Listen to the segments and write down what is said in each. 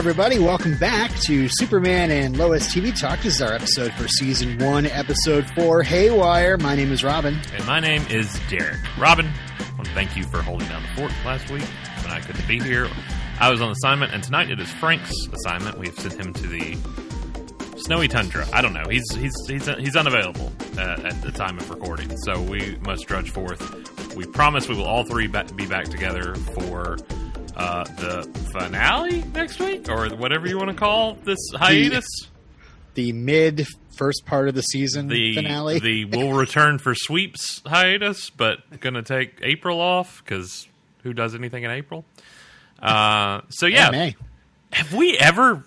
everybody. Welcome back to Superman and Lois TV Talk. This is our episode for Season 1, Episode 4, Haywire. My name is Robin. And my name is Derek. Robin, I want to thank you for holding down the fort last week when I couldn't be here. I was on assignment, and tonight it is Frank's assignment. We've sent him to the snowy tundra. I don't know. He's unavailable at the time of recording, so we must trudge forth. We promise we will all three be back together for the finale next week, or whatever you want to call this hiatus. The mid first part of the season finale. The we'll return for sweeps hiatus, but gonna take April off because who does anything in April? So yeah, May. Have we ever?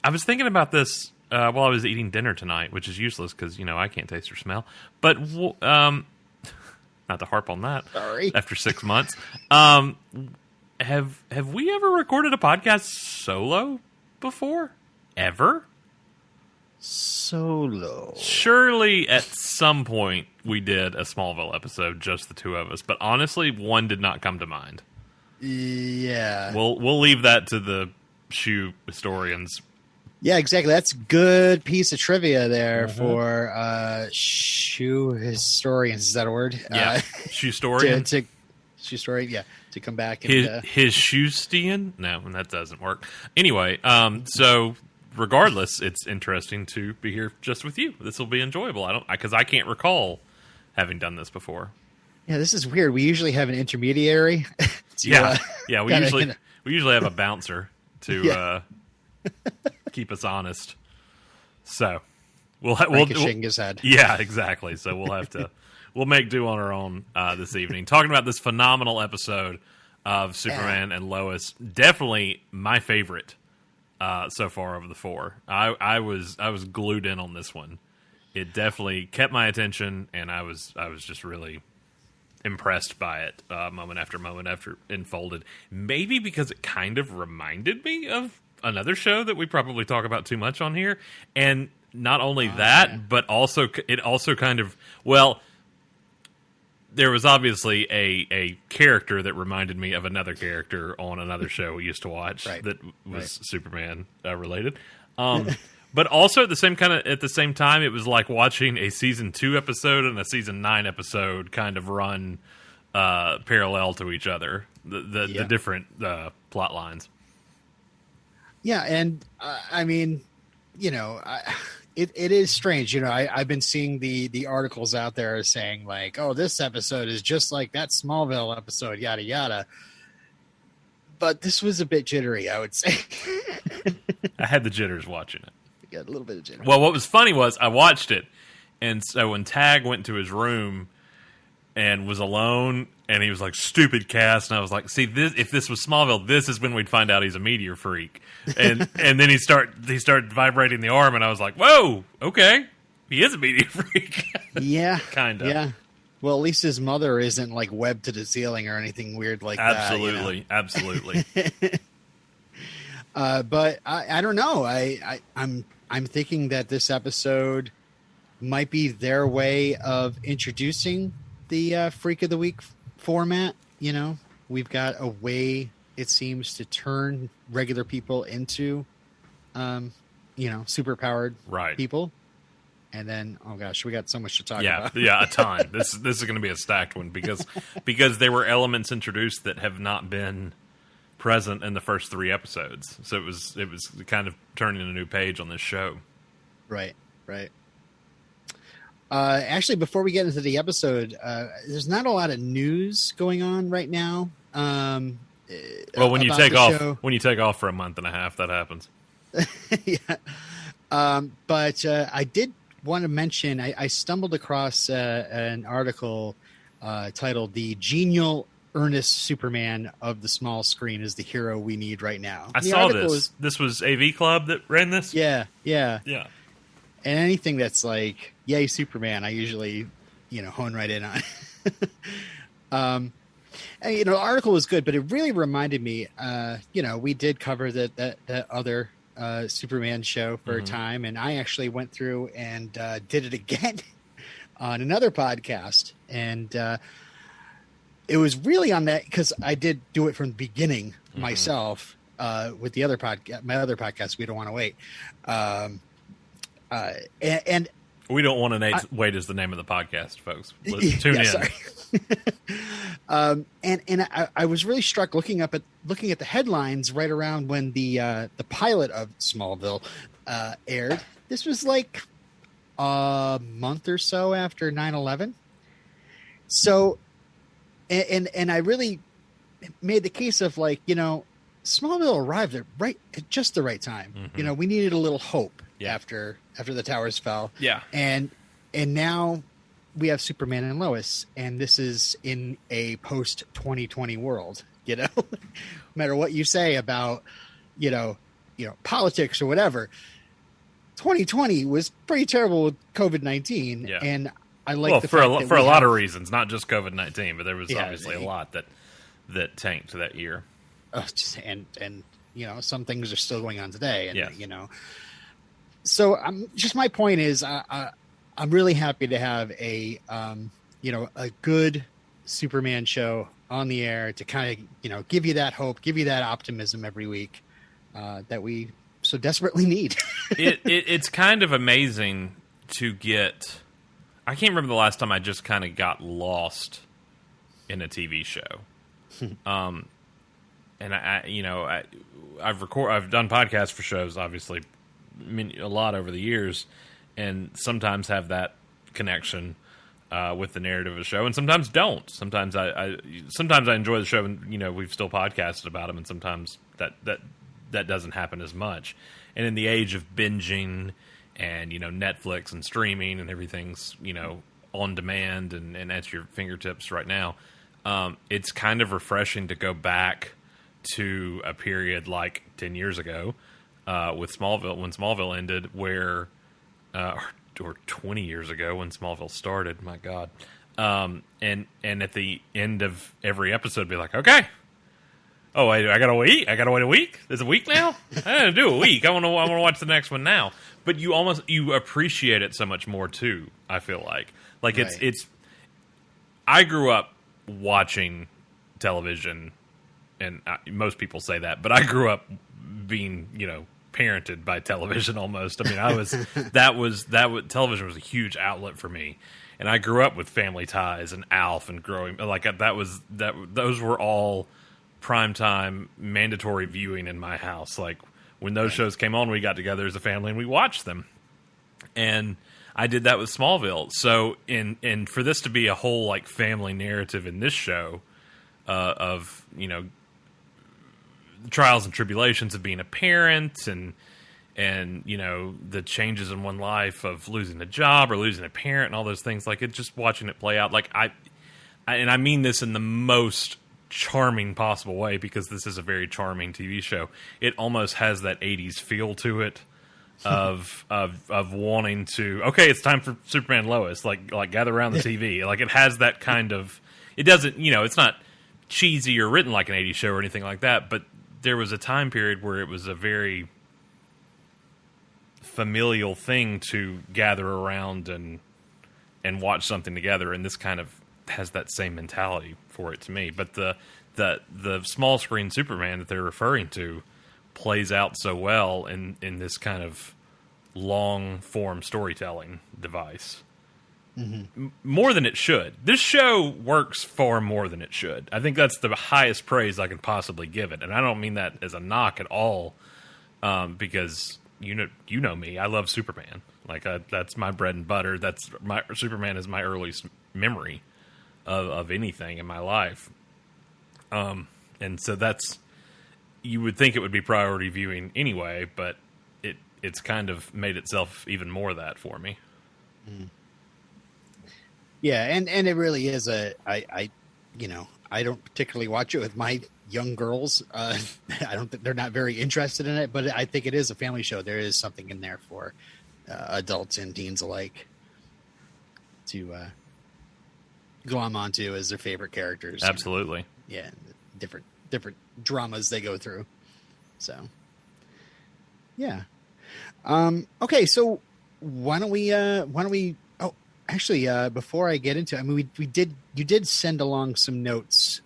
I was thinking about this while I was eating dinner tonight, which is useless because I can't taste or smell. But not to harp on that. Sorry. After 6 months. Have we ever recorded a podcast solo before? Ever? Solo. Surely at some point we did a Smallville episode, just the two of us. But honestly, one did not come to mind. Yeah. We'll leave that to the shoe historians. Yeah, exactly. That's a good piece of trivia there for shoe historians. Is that a word? Yeah, shoe historian. Shoe story, yeah. To come back and his shoe-stian? No, that doesn't work. Anyway, so regardless, it's interesting to be here just with you. This will be enjoyable. Because I can't recall having done this before. Yeah, this is weird. We usually have an intermediary. We usually have a bouncer to keep us honest. So Cushing his head. Yeah, exactly. So we'll have to. We'll make do on our own this evening. Talking about this phenomenal episode of Superman and Lois. Definitely my favorite so far of the four. I was glued in on this one. It definitely kept my attention, and I was just really impressed by it moment after unfolded. Maybe because it kind of reminded me of another show that we probably talk about too much on here. And not only that, but also it also kind of, there was obviously a character that reminded me of another character on another show we used to watch that was Superman related. But also at the same time, it was like watching a season 2 episode and a season 9 episode kind of run parallel to each other. The different plot lines. Yeah, and I mean, It is strange, I've been seeing the articles out there saying like, oh, this episode is just like that Smallville episode, yada, yada. But this was a bit jittery, I would say. I had the jitters watching it. You got a little bit of jitters. Well, what was funny was I watched it, and so when Tag went to his room and was alone, and he was like, stupid cast, and I was like, see, if this was Smallville, this is when we'd find out he's a meteor freak. And then he started vibrating the arm, and I was like, whoa, okay, he is a meteor freak. Yeah. Kind of. Yeah. Well, at least his mother isn't like webbed to the ceiling or anything weird like that. Absolutely. But I don't know. I'm thinking that this episode might be their way of introducing the Freak of the Week format. We've got a way, it seems, to turn regular people into, superpowered people. And then, oh gosh, we got so much to talk about. Yeah, a ton. This is going to be a stacked one because there were elements introduced that have not been present in the first 3 episodes. So it was kind of turning a new page on this show. Right. Actually, before we get into the episode, there's not a lot of news going on right now. Well, when you take off for a month and a half, that happens. Yeah. But I did want to mention, I stumbled across an article titled "The Genial, Earnest Superman of the Small Screen is the Hero We Need Right Now." I saw this. This was AV Club that ran this? Yeah. And anything that's like, yay, Superman, I usually, hone right in on. And, the article was good, but it really reminded me, we did cover that other Superman show for a time, and I actually went through and did it again on another podcast. And it was really on that, because I did do it from the beginning myself. with the other podcast, my other podcast, We Don't Want to Wait. And We Don't Want to Wait is the name of the podcast, folks. Tune in. Sorry. And I was really struck looking at the headlines right around when the pilot of Smallville aired. This was like a month or so after 9/11. So, and I really made the case of like, Smallville arrived at just the right time. Mm-hmm. We needed a little hope after the towers fell. Yeah. And now we have Superman and Lois, and this is in a post 2020 world, no matter what you say about, politics or whatever. 2020 was pretty terrible with COVID-19. Yeah. And I like for a lot of reasons, not just COVID-19, but there was obviously a lot that tanked that year. And some things are still going on today. And, yes. So my point is, I'm really happy to have a good Superman show on the air to kind of, give you that hope, give you that optimism every week that we so desperately need. It's kind of amazing to get. I can't remember the last time I just kind of got lost in a TV show. And I've done podcasts for shows, obviously, a lot over the years, and sometimes have that connection with the narrative of the show, and sometimes don't. Sometimes I enjoy the show, and we've still podcasted about them, and sometimes that doesn't happen as much. And in the age of binging and Netflix and streaming and everything's on demand and at your fingertips right now, it's kind of refreshing to go back to a period like 10 years ago with Smallville, when Smallville ended, where or 20 years ago when Smallville started, my God. And at the end of every episode, be like, okay, oh, I gotta wait a week. There's a week now. I gotta do a week. I want to watch the next one now. But you appreciate it so much more too. I feel like right. it's. I grew up watching television, and most people say that, but I grew up being parented by television almost. I mean, television was a huge outlet for me, and I grew up with Family Ties and Alf and growing like those were all primetime mandatory viewing in my house. Like when those shows came on, we got together as a family and we watched them. And I did that with Smallville. So and for this to be a whole like family narrative in this show of trials and tribulations of being a parent and the changes in one life of losing a job or losing a parent and all those things, like it just watching it play out. Like I mean this in the most charming possible way, because this is a very charming TV show. It almost has that 80s feel to it of wanting to, okay, it's time for Superman and Lois, like gather around the TV. Like it has that kind of, it doesn't, it's not cheesy or written like an 80s show or anything like that, but there was a time period where it was a very familial thing to gather around and watch something together, and this kind of has that same mentality for it to me. But the small screen Superman that they're referring to plays out so well in this kind of long form storytelling device. Mm-hmm. More than it should. This show works far more than it should. I think that's the highest praise I can possibly give it, and I don't mean that as a knock at all, because you know me. I love Superman. Like that's my bread and butter. Superman is my earliest memory of anything in my life. And so you would think it would be priority viewing anyway, but it's kind of made itself even more that for me. Mm. Yeah, and it really is I don't particularly watch it with my young girls. I don't think they're not very interested in it, but I think it is a family show. There is something in there for adults and teens alike to glom onto as their favorite characters. Absolutely. Yeah, different dramas they go through. So, yeah. Okay, so why don't we? Oh, Actually, before I get into it, I mean, you did send along some notes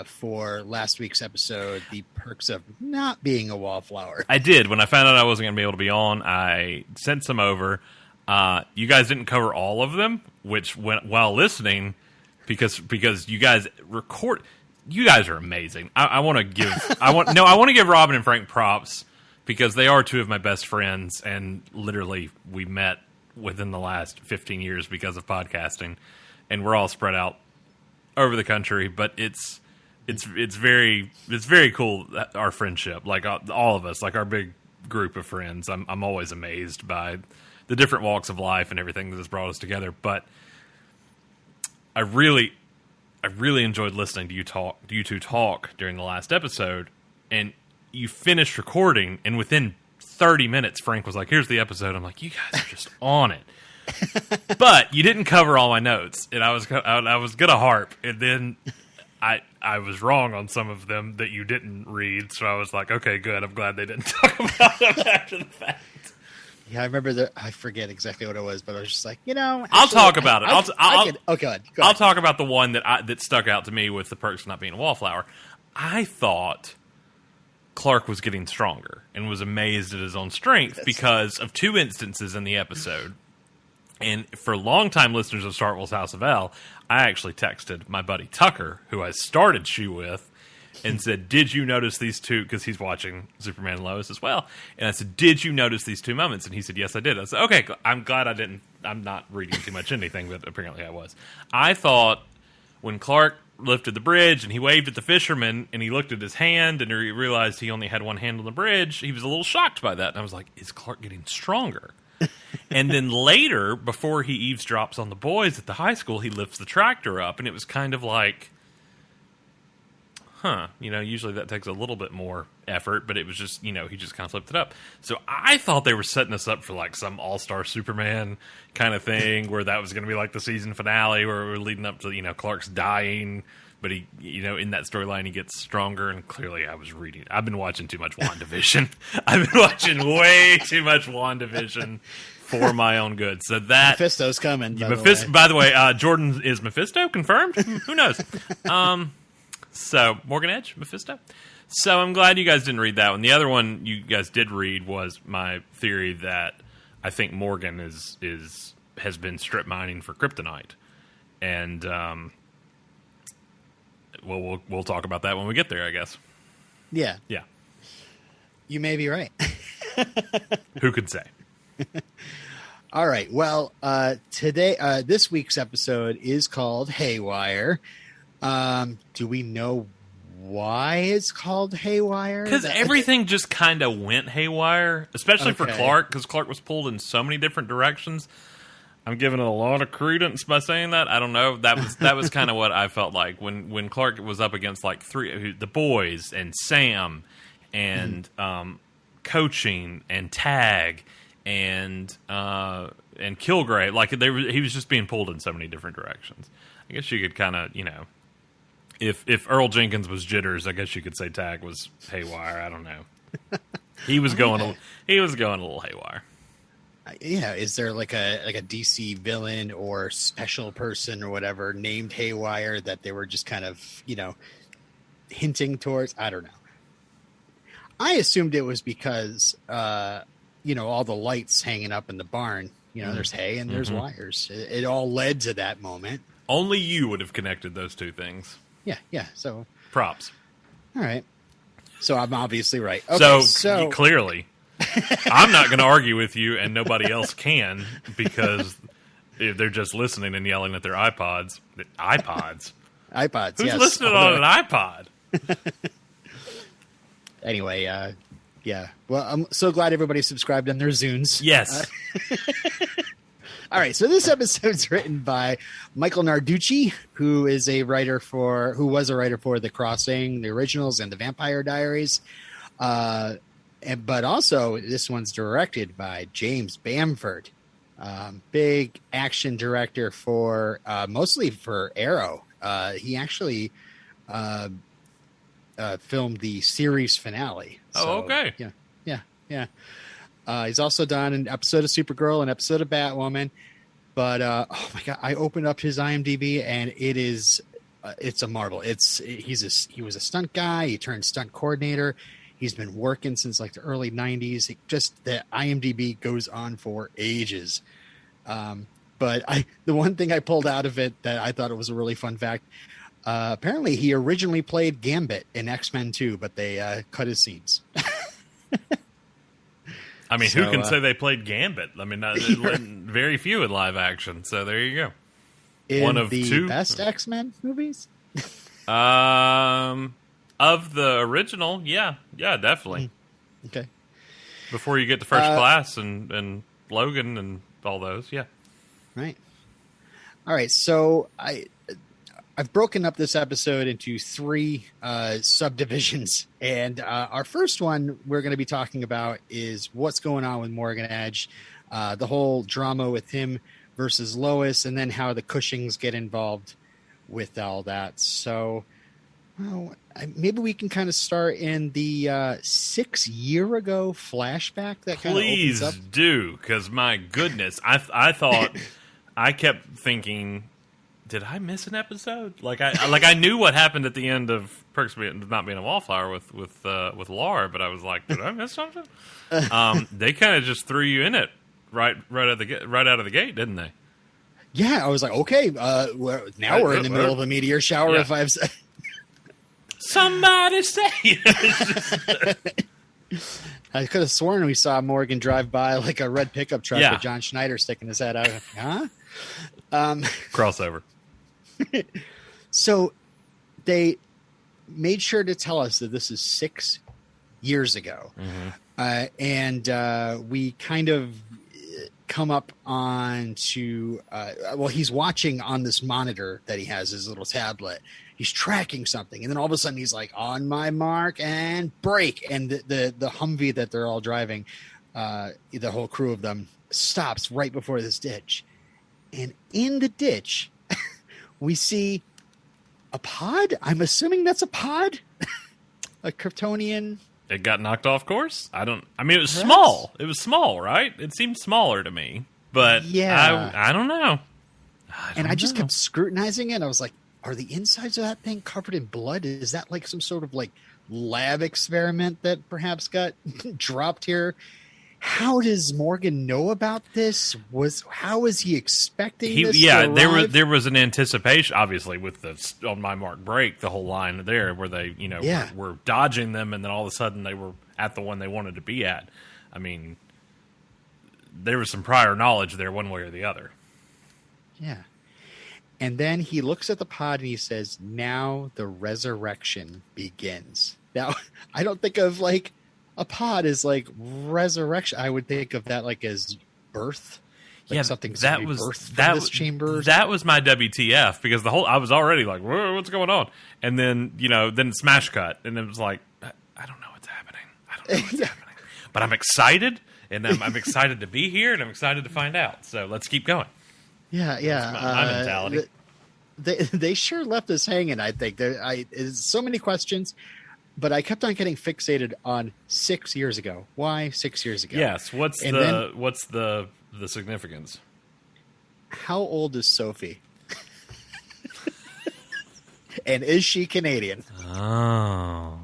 for last week's episode, the perks of not being a wallflower. I did. When I found out I wasn't going to be able to be on, I sent some over. You guys didn't cover all of them, which went while listening, because you guys record. You guys are amazing. I want to give Robin and Frank props, because they are two of my best friends, and literally we met within the last 15 years because of podcasting, and we're all spread out over the country. But it's very cool, our friendship, like all of us, like our big group of friends. I'm always amazed by the different walks of life and everything that has brought us together. But I really enjoyed listening to you two talk during the last episode, and you finished recording, and within 30 minutes, Frank was like, "Here's the episode." I'm like, "You guys are just on it." But you didn't cover all my notes, and I was gonna harp, and then I was wrong on some of them that you didn't read. So I was like, "Okay, good. I'm glad they didn't talk about them after the fact." Yeah, I remember I forget exactly what it was, but I was just like, I'll talk about it. Go ahead. I'll talk about the one that stuck out to me with the perks of not being a wallflower. I thought Clark was getting stronger and was amazed at his own strength because of two instances in the episode. And for longtime listeners of Startwell's House of L, I actually texted my buddy Tucker, who I started Shoe with, and said, "Did you notice these two?" Because he's watching Superman and Lois as well. And I said, "Did you notice these two moments?" And he said, "Yes, I did." I said, "Okay, I'm glad I didn't. I'm not reading too much anything, but apparently I was." I thought when Clark lifted the bridge and he waved at the fisherman and he looked at his hand and he realized he only had one hand on the bridge, he was a little shocked by that. And I was like, is Clark getting stronger? And then later, before he eavesdrops on the boys at the high school, he lifts the tractor up, and it was kind of like, usually that takes a little bit more effort, but it was just, he just kind of flipped it up. So I thought they were setting us up for like some all-star Superman kind of thing, where that was going to be like the season finale, where we're leading up to, Clark's dying, but he, in that storyline he gets stronger, and clearly I've been watching too much WandaVision. I've been watching way too much WandaVision for my own good. So that Mephisto's coming. By the way, Jordan is Mephisto confirmed? Who knows? So, Morgan Edge, Mephisto. So, I'm glad you guys didn't read that one. The other one you guys did read was my theory that I think Morgan has been strip mining for kryptonite. And, we'll talk about that when we get there, I guess. Yeah. Yeah. You may be right. Who could say? All right. Well, this week's episode is called Haywire. Do we know why it's called Haywire? Because everything just kind of went haywire, especially for Clark, because Clark was pulled in so many different directions. I'm giving it a lot of credence by saying that. I don't know. That was kind of what I felt like when Clark was up against like the boys and Sam and Coaching and Tag and Kilgrave. Like he was just being pulled in so many different directions. I guess you could kind of, if Earl Jenkins was Jitters, I guess you could say Tag was Haywire. I don't know. He was going a little haywire. Yeah, is there like a DC villain or special person or whatever named Haywire that they were just kind of, hinting towards? I don't know. I assumed it was because all the lights hanging up in the barn, there's hay and there's wires. It all led to that moment. Only you would have connected those two things. Yeah. So props. All right. So I'm obviously right. Okay, so clearly, I'm not going to argue with you, and nobody else can, because they're just listening and yelling at their iPods. iPods. Who's yes. Listening on an iPod? Anyway, yeah. Well, I'm so glad everybody subscribed on their Zunes. Yes. All right, so this episode's written by Michael Narducci, who was a writer for The Crossing, the originals, and the Vampire Diaries. But also, this one's directed by James Bamford, big action director for mostly for Arrow. He actually filmed the series finale. Oh, okay. Yeah. He's also done an episode of Supergirl, an episode of Batwoman. But oh my god, I opened up his IMDb and it is it's a marvel. He was a stunt guy. He turned stunt coordinator. He's been working since like the early 90s. Just the IMDb goes on for ages. But the one thing I pulled out of it that I thought it was a really fun fact, apparently he originally played Gambit in X-Men 2, but they cut his scenes. I mean, who can say they played Gambit? I mean, very few in live action. So there you go. In one of the two best X-Men movies? Of the original, yeah, definitely. Okay. Before you get to First Class and Logan and all those, yeah. Right. All right. So I've broken up this episode into 3 subdivisions, and our first one we're going to be talking about is what's going on with Morgan Edge, the whole drama with him versus Lois, and then how the Cushings get involved with all that. So maybe we can kind of start in the 6-year ago flashback that kind of opens up. Please do, because my goodness, I thought I kept thinking, did I miss an episode? Like I knew what happened at the end of Perks of Not Being a Wallflower with Laura, but I was like, did I miss something? They kind of just threw you in it right out of the gate, didn't they? Yeah, I was like, okay, now we're in the middle of a meteor shower. Yeah. If I've said. Somebody say I could have sworn we saw Morgan drive by like a red pickup truck with John Schneider sticking his head out. Huh? Crossover. So they made sure to tell us that this is 6 years ago. Mm-hmm. And we kind of come up on to, he's watching on this monitor that he has, his little tablet. He's tracking something. And then all of a sudden he's like, on my mark and brake. And the Humvee that they're all driving, the whole crew of them, stops right before this ditch. And in the ditch, we see a pod. I'm assuming that's a pod. A Kryptonian. It got knocked off course? I mean, it was small. It was small, right? It seemed smaller to me. But yeah, I don't know. I just kept scrutinizing it. I was like, are the insides of that thing covered in blood? Is that like some sort of like lab experiment that perhaps got dropped here? How does Morgan know about this? How was he expecting this? Yeah, there was an anticipation, obviously, with the on my mark break, the whole line there where they, were dodging them, and then all of a sudden they were at the one they wanted to be at. I mean, there was some prior knowledge there, one way or the other. Yeah. And then he looks at the pod and he says, "Now the resurrection begins." Now, I don't think of like a pod is like resurrection. I would think of that like as birth. Like something's birthed from this chamber. That was my WTF, because I was already like, whoa, what's going on? And then, then smash cut. And it was like, I don't know what's happening. I don't know what's happening. But I'm excited, and I'm excited to be here, and I'm excited to find out. So let's keep going. Yeah. That's my mentality. They sure left us hanging, I think. There's so many questions. But I kept on getting fixated on 6 years ago. Why 6 years ago? Yes. What's the significance? How old is Sophie? And is she Canadian? Oh.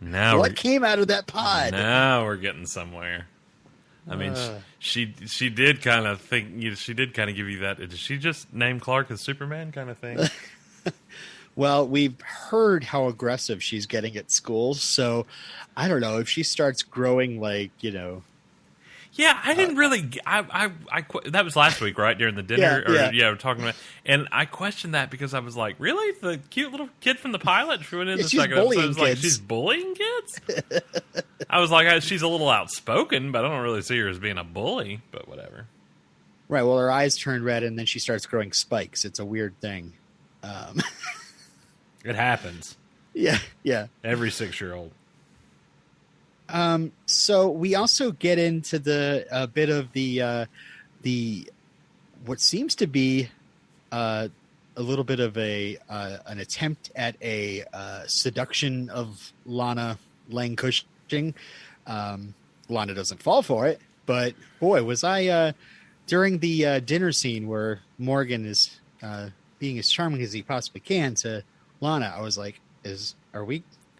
Now what came out of that pod? Now we're getting somewhere. I mean, she did kind of think. She did kind of give you that. Did she just name Clark as Superman kind of thing? Well, we've heard how aggressive she's getting at school, so I don't know if she starts growing like, Yeah, I didn't really. That was last week, right, during the dinner? We're talking about, and I questioned that because I was like, really, the cute little kid from the pilot who went in the second episode was like, she's bullying kids. I was like, she's a little outspoken, but I don't really see her as being a bully. But whatever. Right. Well, her eyes turn red, and then she starts growing spikes. It's a weird thing. It happens. Yeah. Every 6-year-old. So we also get into the bit of the what seems to be a little bit of an attempt at a seduction of Lana Lang Cushing. Lana doesn't fall for it, but boy, was I during the dinner scene where Morgan is being as charming as he possibly can to Lana, I was like, is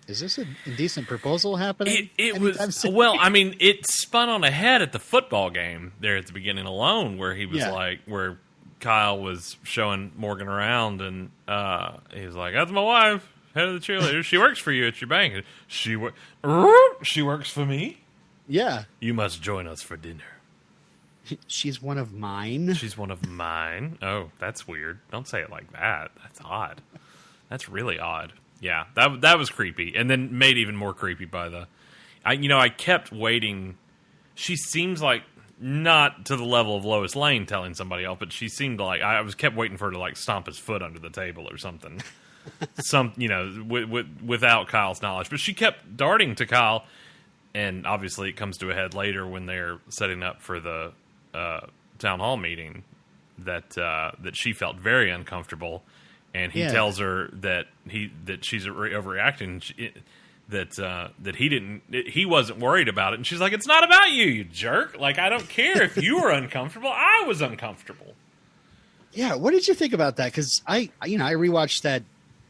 this an indecent proposal happening? It was, well, I mean, it spun on ahead at the football game there at the beginning alone, where he was where Kyle was showing Morgan around, and he was like, "That's my wife, head of the cheerleaders. She works for you at your bank. She works for me. Yeah. You must join us for dinner. She's one of mine. She's one of mine. Oh, that's weird. Don't say it like that. That's odd. That's really odd. Yeah, that was creepy, and then made even more creepy by I kept waiting. She seems like not to the level of Lois Lane telling somebody else, but she seemed like kept waiting for her to like stomp his foot under the table or something. Without Kyle's knowledge, but she kept darting to Kyle, and obviously it comes to a head later when they're setting up for the town hall meeting that she felt very uncomfortable, and he tells her that she's overreacting. That he wasn't worried about it, and she's like, "It's not about you, you jerk. Like, I don't care if you were uncomfortable. I was uncomfortable." Yeah, what did you think about that? Because I rewatched that.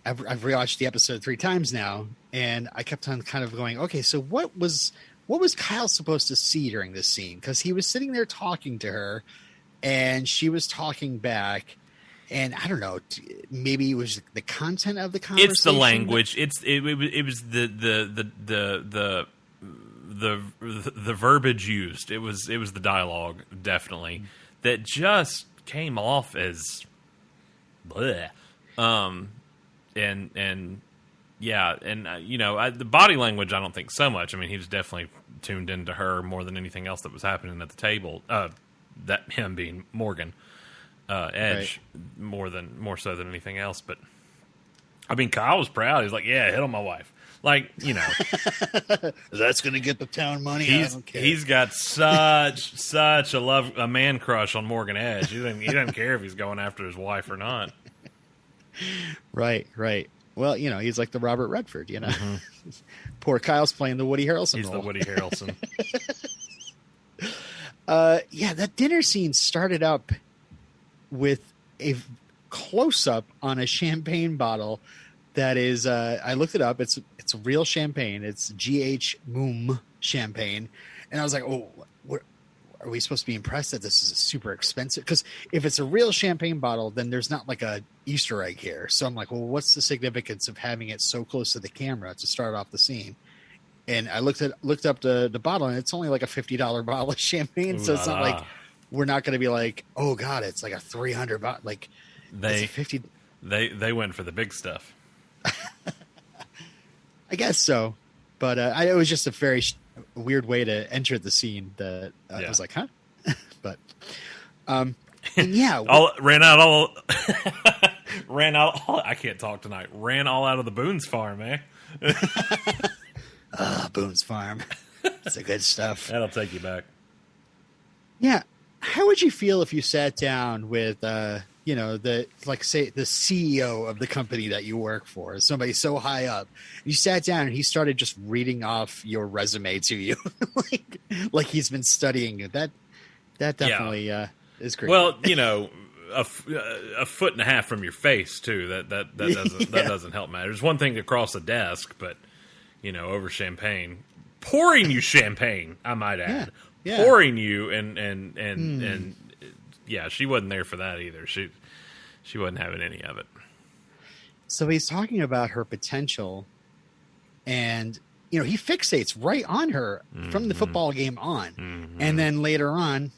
I've rewatched the episode 3 times now, and I kept on kind of going, okay, so what was Kyle supposed to see during this scene? Because he was sitting there talking to her, and she was talking back. And I don't know, maybe it was the content of the conversation. It's the language. It was the verbiage used. It was the dialogue, definitely, that just came off as bleh. The body language, I don't think so much. I mean, he was definitely tuned into her more than anything else that was happening at the table. That him being Morgan. Edge, right. more so than anything else. But I mean, Kyle was proud. He's like, "Yeah, hit on my wife." Like, that's going to get the town money. I don't care. He's got such a man crush on Morgan Edge. He doesn't care if he's going after his wife or not. Right. Well, he's like the Robert Redford. Mm-hmm. Poor Kyle's playing the Woody Harrelson. He's role. The Woody Harrelson. That dinner scene started up with a close-up on a champagne bottle that is, I looked it up, it's real champagne. It's G.H. Moom champagne. And I was like, oh, are we supposed to be impressed that this is a super expensive? Because if it's a real champagne bottle, then there's not like a Easter egg here. So I'm like, well, what's the significance of having it so close to the camera to start off the scene? And I looked up the bottle, and it's only like a $50 bottle of champagne. So it's not like we're not going to be like, oh God, it's like a $300 bottle. Like they $50. They went for the big stuff. I guess so, but it was just a very weird way to enter the scene. That I was like, huh? But ran out. I can't talk tonight. Ran all out of the Boone's farm, eh? Boone's farm. It's the good stuff. That'll take you back. Yeah. How would you feel if you sat down with, say the CEO of the company that you work for, somebody so high up, you sat down and he started just reading off your resume to you, like he's been studying it. That definitely is great. Well, a foot and a half from your face too. That doesn't help matters. One thing across the desk, but over champagne, pouring you champagne, I might add. Yeah. Pouring you and she wasn't there for that either. She wasn't having any of it. So he's talking about her potential, and he fixates right on her from the football game on, and then later on,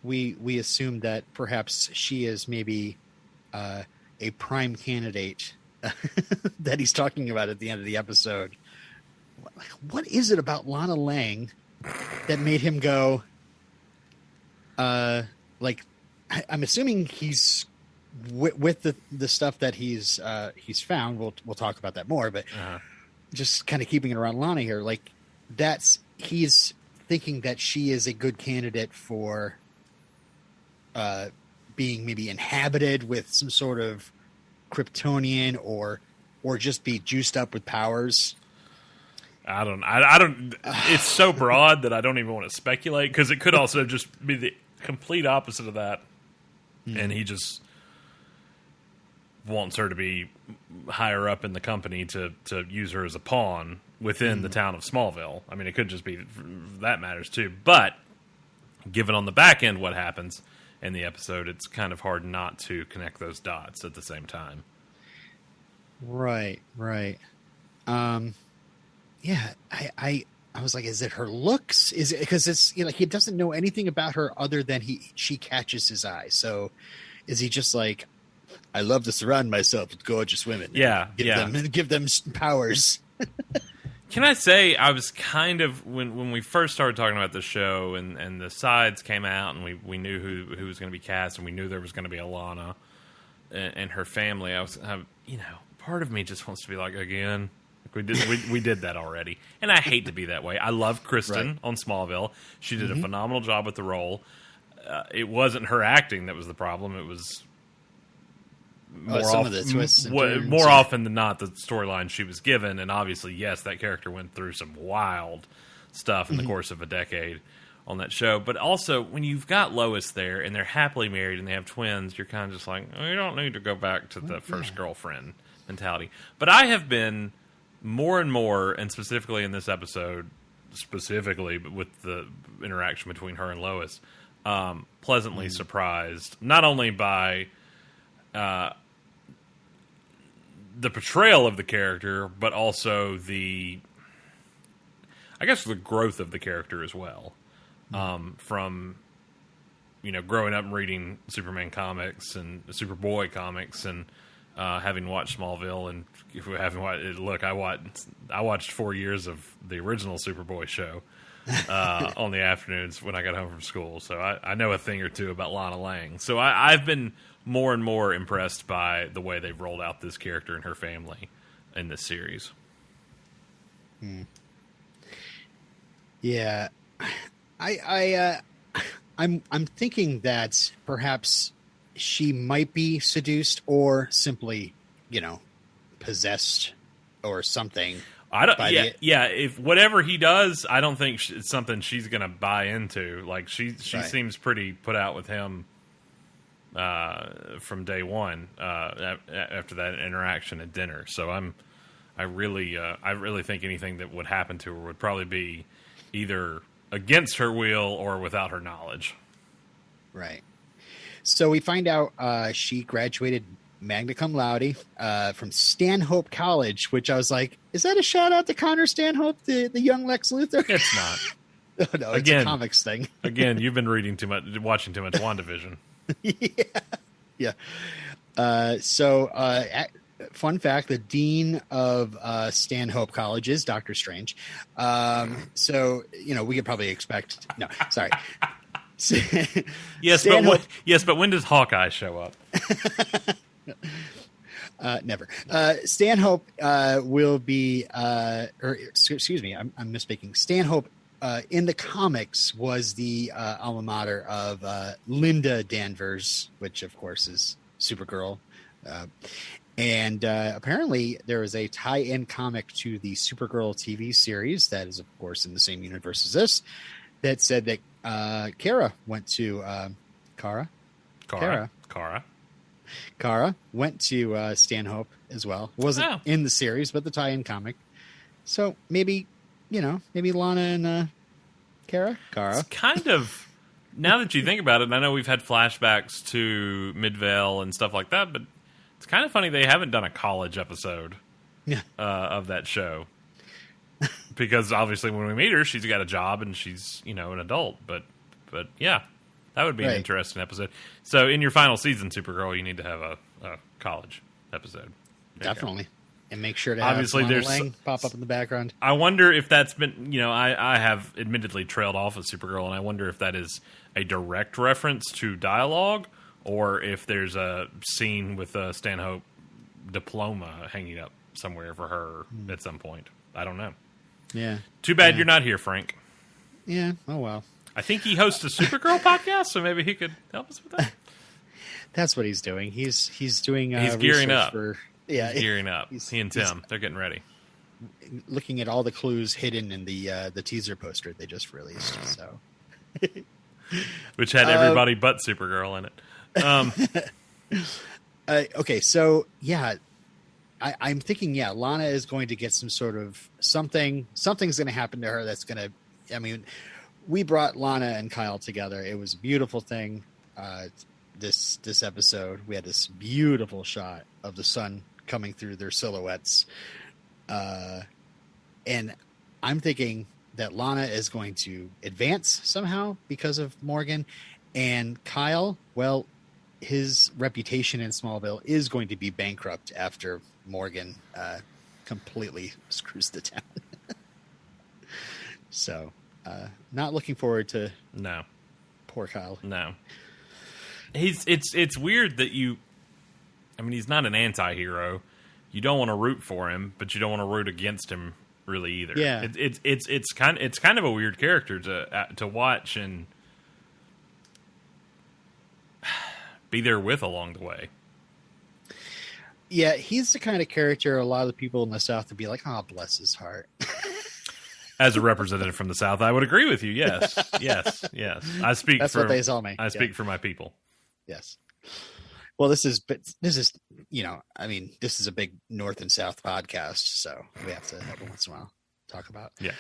we assume that perhaps she is maybe a prime candidate that he's talking about at the end of the episode. What is it about Lana Lang that made him go, I'm assuming he's with the stuff that he's found. We'll talk about that more, but just kind of keeping it around Lana here. Like he's thinking that she is a good candidate for being maybe inhabited with some sort of Kryptonian or just be juiced up with powers. I don't. It's so broad that I don't even want to speculate, because it could also just be the complete opposite of that, and he just wants her to be higher up in the company to use her as a pawn within the town of Smallville. I mean, it could just be that matters too. But given on the back end what happens in the episode, it's kind of hard not to connect those dots at the same time. Right. Yeah, I was like, is it her looks? Is it because it's he doesn't know anything about her other than she catches his eye. So is he just like, I love to surround myself with gorgeous women. Yeah, give them powers. Can I say, I was kind of, when we first started talking about the show and the sides came out and we knew who was going to be cast, and we knew there was going to be Alana and her family, part of me just wants to be like, again, we did that already. And I hate to be that way. I love Kristen on Smallville. She did a phenomenal job with the role. It wasn't her acting that was the problem. It was some of the twists and turns. More often than not, the storyline she was given. And obviously, yes, that character went through some wild stuff in the course of a decade on that show. But also, when you've got Lois there and they're happily married and they have twins, you're kind of just like, you don't need to go back to the first girlfriend mentality. But I have been more and more, and specifically in this episode, but with the interaction between her and Lois, pleasantly surprised, not only by the portrayal of the character, but also the growth of the character as well. From growing up and reading Superman comics and Superboy comics, and having watched Smallville, and if we haven't watched, I watched 4 years of the original Superboy show on the afternoons when I got home from school, so I know a thing or two about Lana Lang. So I've been more and more impressed by the way they've rolled out this character and her family in this series. Yeah, I'm thinking that perhaps she might be seduced or simply, possessed or something. I don't. If whatever he does, I don't think it's something she's going to buy into. Like she seems pretty put out with him from day one after that interaction at dinner. So I really think anything that would happen to her would probably be either against her will or without her knowledge. Right. So we find out she graduated magna cum laude from Stanhope College, which I was like, is that a shout out to Connor Stanhope, the young Lex Luthor? It's not. No, it's a comics thing. Again, you've been watching too much WandaVision. Yeah. Fun fact, the dean of Stanhope College is Doctor Strange. So, we could probably expect... No, sorry. Yes, but when does Hawkeye show up? Never. Stanhope will be, excuse me, I'm misspeaking. Stanhope in the comics was the alma mater of Linda Danvers, which of course is Supergirl. And apparently there is a tie-in comic to the Supergirl TV series that is, of course, in the same universe as this, that said that Kara went to Kara went to Stanhope as well. Wasn't in the series, but the tie-in comic. So maybe Lana and Kara. It's kind of, now that you think about it, I know we've had flashbacks to Midvale and stuff like that, but it's kind of funny they haven't done a college episode of that show. Because obviously when we meet her, she's got a job and she's, an adult. But yeah, that would be an interesting episode. So in your final season, Supergirl, you need to have a college episode. Definitely. And make sure to obviously have Lana Lang pop up in the background. I wonder if that's been, I have admittedly trailed off of Supergirl, and I wonder if that is a direct reference to dialogue or if there's a scene with a Stanhope diploma hanging up somewhere for her at some point. I don't know. Yeah. Too bad you're not here, Frank. Yeah. Oh, well. I think he hosts a Supergirl podcast, so maybe he could help us with that. That's what he's doing. He's doing. He's gearing up. He's gearing up. He and Tim, they're getting ready. looking at all the clues hidden in the teaser poster they just released. So, which had everybody but Supergirl in it. Okay, so yeah, I'm thinking, Lana is going to get some sort of something's going to happen to her that's going to. I mean, we brought Lana and Kyle together. It was a beautiful thing. This episode, we had this beautiful shot of the sun coming through their silhouettes, and I'm thinking that Lana is going to advance somehow because of Morgan, and Kyle, well, his reputation in Smallville is going to be bankrupt after Morgan completely screws the town. So, not looking forward to poor Kyle. No, it's weird that I mean, he's not an anti-hero. You don't want to root for him, but you don't want to root against him really either. Yeah, it's kind of a weird character to watch and be there with along the way. Yeah, he's the kind of character a lot of the people in the South would be like, "Oh, bless his heart." As a representative from the South, I would agree with you. Yes. I speak. That's what they tell me. I speak for my people. Yes. Well, this is, I mean, this is a big North and South podcast, so we have to every once in a while talk about. Yeah.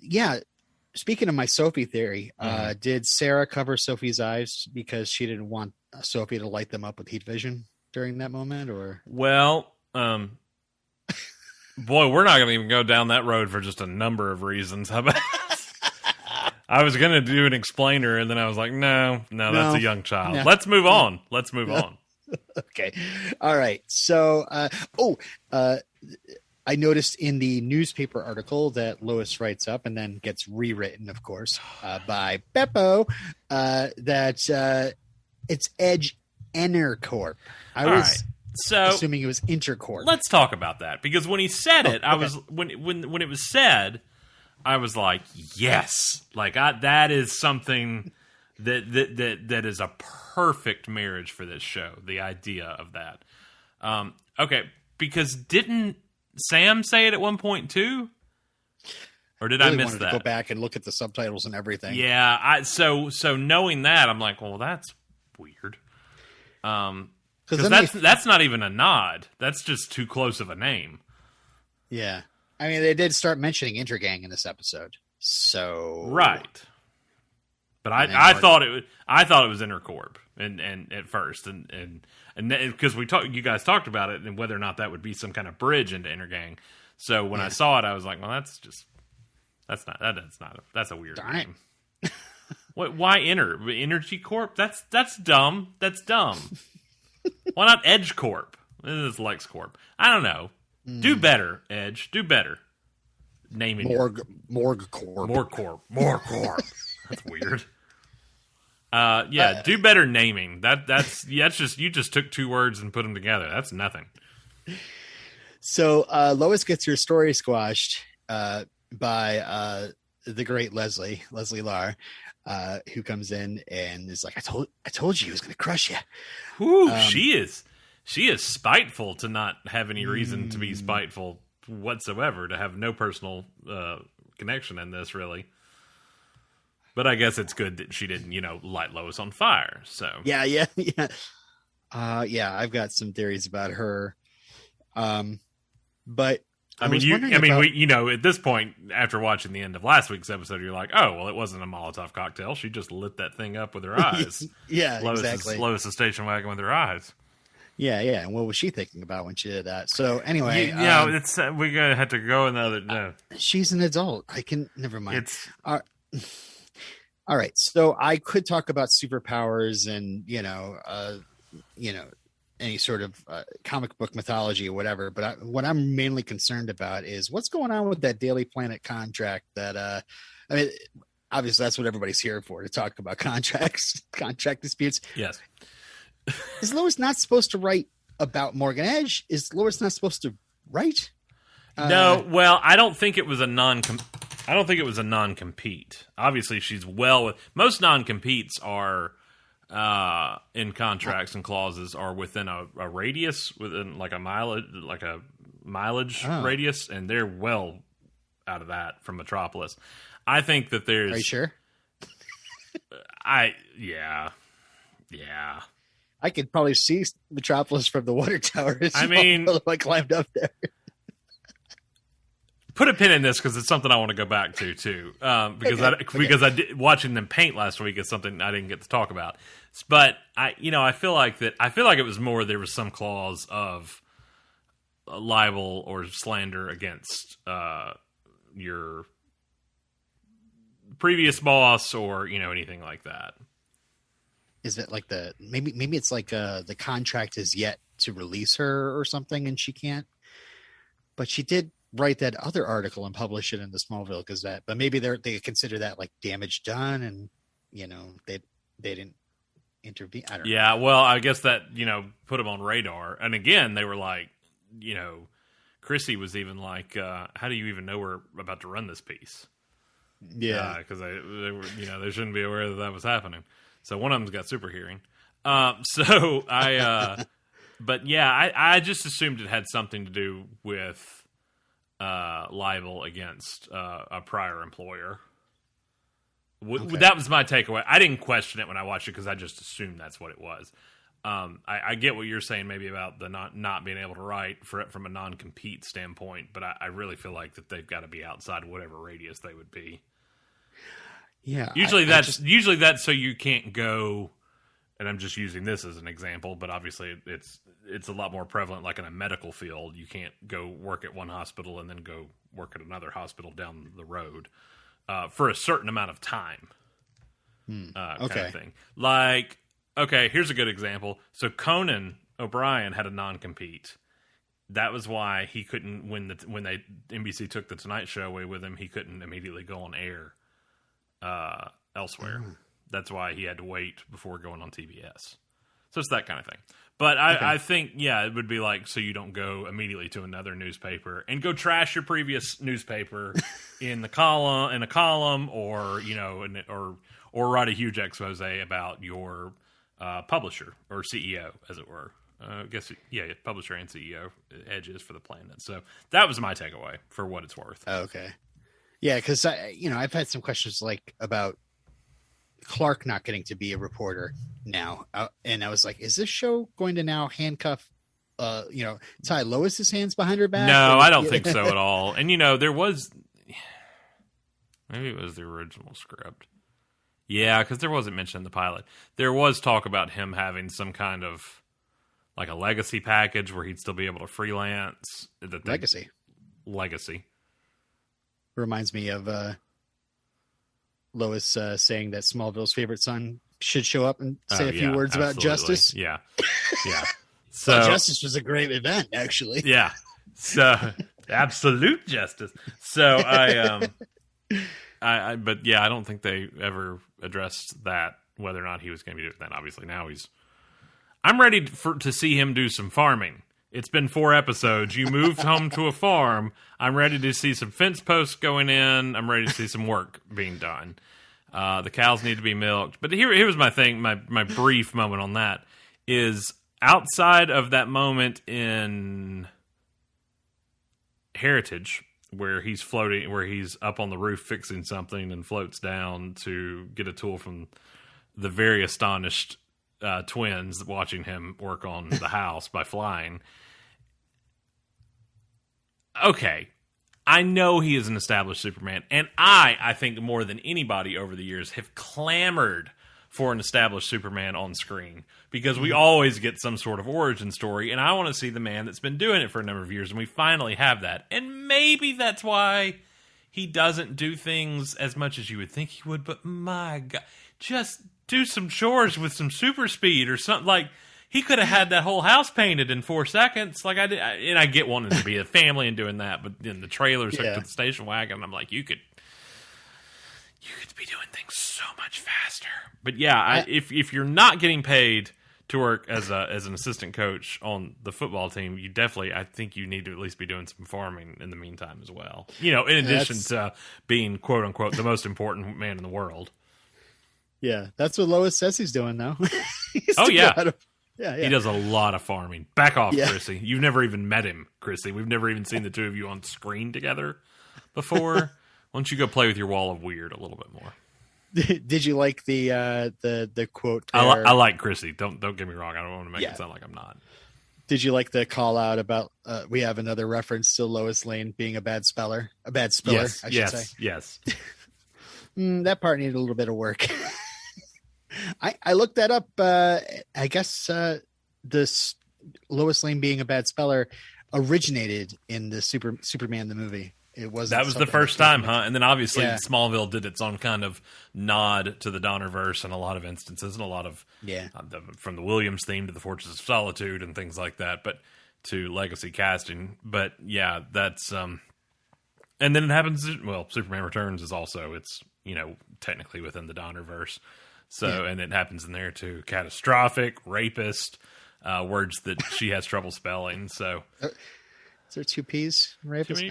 Yeah. Speaking of my Sophie theory, did Sarah cover Sophie's eyes because she didn't want Sophie to light them up with heat vision during that moment, or? Well, boy, we're not going to even go down that road for just a number of reasons. How about? I was going to do an explainer, and then I was like, no, that's a young child. No. Let's move on. Okay. All right. So, I noticed in the newspaper article that Lois writes up and then gets rewritten, of course, by Beppo, that it's Edge Intercorp. I was assuming it was Intercorp. Let's talk about that, because when he said it, I was when it was said, I was like, yes, like that is something that is a perfect marriage for this show. The idea of that. Okay, because didn't Sam say it at one point too? Or did I miss that? To go back and look at the subtitles and everything. Yeah, so knowing that, I'm like, well, that's weird. Because that's not even a nod. That's just too close of a name. Yeah. I mean, they did start mentioning Intergang in this episode. So right. But I thought it was Intercorp and at first and because you guys talked about it and whether or not that would be some kind of bridge into Intergang. So when I saw it, I was like, well, that's a weird name. Why Energy Corp? That's dumb. That's dumb. Why not Edge Corp? This is Lex Corp. I don't know. Do better, Edge. Do better. Naming Morg Corp. More Corp. That's weird. Do better naming. That's just you just took two words and put them together. That's nothing. So Lois gets her story squashed by the great Leslie Lar, who comes in and is like, I told you he was going to crush you. Whew, she is spiteful to not have any reason to be spiteful whatsoever, to have no personal connection in this, really. But I guess it's good that she didn't, light Lois on fire. So yeah. I've got some theories about her. But at this point, after watching the end of last week's episode, you're like, oh, well, it wasn't a Molotov cocktail. She just lit that thing up with her eyes. Yeah, exactly. Lois' station wagon with her eyes. Yeah. And what was she thinking about when she did that? So anyway, it's we're gonna have to go another. No. She's an adult. Never mind. All right. So I could talk about superpowers and any sort of comic book mythology or whatever. But what I'm mainly concerned about is what's going on with that Daily Planet contract. That obviously that's what everybody's here for, to talk about contract disputes. Yes. Is Lois not supposed to write about Morgan Edge? Is Lois not supposed to write? No. Well, I don't think it was a non-compete. Obviously, she's most non-competes are in contracts and clauses are within a radius, within like a mileage radius, and they're well out of that from Metropolis. I think that there's... Are you sure? Yeah. I could probably see Metropolis from the water tower. I mean... if I climbed up there. Put a pin in this because it's something I want to go back to too. Because I did, watching them paint last week is something I didn't get to talk about. But I feel like it was more there was some clause of libel or slander against your previous boss or anything like that. Is it like maybe it's like the contract is yet to release her or something and she can't? But she did write that other article and publish it in the Smallville Gazette, but maybe they consider that like damage done, and they didn't intervene. I don't know. Yeah, well, I guess that put them on radar. And again, they were like, Chrissy was even like, "How do you even know we're about to run this piece?" Yeah, because they were they shouldn't be aware that was happening. So one of them's got super hearing. But yeah, I just assumed it had something to do with libel against a prior employer. Okay. That was my takeaway. I didn't question it when I watched it because I just assumed that's what it was. I get what you're saying maybe about the not being able to write from a non-compete standpoint, but I really feel like that they've got to be outside whatever radius they would be. Yeah. Usually that's so you can't go, and I'm just using this as an example, but obviously it's a lot more prevalent like in a medical field. You can't go work at one hospital and then go work at another hospital down the road for a certain amount of time. Kind of thing. Like, okay, here's a good example. So Conan O'Brien had a non-compete. That was why he couldn't, when NBC took the Tonight Show away with him, he couldn't immediately go on air elsewhere. That's why he had to wait before going on TBS. So it's that kind of thing. But I think, it would be like, so you don't go immediately to another newspaper and go trash your previous newspaper in a column, or or write a huge expose about your publisher or CEO, as it were. I guess, publisher and CEO edges for the planet. So that was my takeaway for what it's worth. Okay. Yeah, because I've had some questions like about Clark not getting to be a reporter now, and I was like, is this show going to now handcuff tie Lois's hands behind her back? No, I don't think so at all. And there was, maybe it was the original script, because there wasn't mentioned in the pilot. There was talk about him having some kind of like a legacy package where he'd still be able to freelance. Legacy reminds me of Lois saying that Smallville's favorite son should show up and say a few words about justice. Yeah. So justice was a great event, actually. Yeah. So absolute justice. So I don't think they ever addressed that, whether or not he was going to be doing that. Obviously now I'm ready to see him do some farming. It's been 4 episodes. You moved home to a farm. I'm ready to see some fence posts going in. I'm ready to see some work being done. The cows need to be milked. But here was my thing, my brief moment on that, is outside of that moment in Heritage, where he's floating, where he's up on the roof fixing something and floats down to get a tool from the very astonished twins watching him work on the house by flying. Okay, I know he is an established Superman, and I think more than anybody over the years have clamored for an established Superman on screen, because we always get some sort of origin story, and I want to see the man that's been doing it for a number of years, and we finally have that. And maybe that's why he doesn't do things as much as you would think he would, but my God, just do some chores with some super speed or something. Like, he could have had that whole house painted in 4 seconds. Like I did, and I get wanting to be a family and doing that, but then the trailers hooked to the station wagon, and I'm like, you could be doing things so much faster. But if you're not getting paid to work as an assistant coach on the football team, I think you need to at least be doing some farming in the meantime as well. In addition to being, quote unquote, the most important man in the world. Yeah, that's what Lois says he's doing now. Oh, yeah. Yeah. He does a lot of farming. Back off, Yeah. Chrissy. You've never even met him, Chrissy. We've never even seen the two of you on screen together before. Why don't you go play with your wall of weird a little bit more? Did you like the quote there? I like Chrissy. Don't get me wrong. I don't want to make it sound like I'm not. Did you like the call out about we have another reference to Lois Lane being a bad spiller? A bad spiller, I should say. Yes. That part needed a little bit of work. I looked that up. I guess this Lois Lane being a bad speller originated in the Superman the movie. It was That was the first time, huh? And then obviously Smallville did its own kind of nod to the Donnerverse in a lot of instances, and a lot of from the Williams theme to the Fortress of Solitude and things like that, but to legacy casting. But yeah, that's and then it happens. Well, Superman Returns is also technically within the Donnerverse. So, and it happens in there too. Catastrophic, rapist, words that she has trouble spelling. So, is there two P's? Rapist?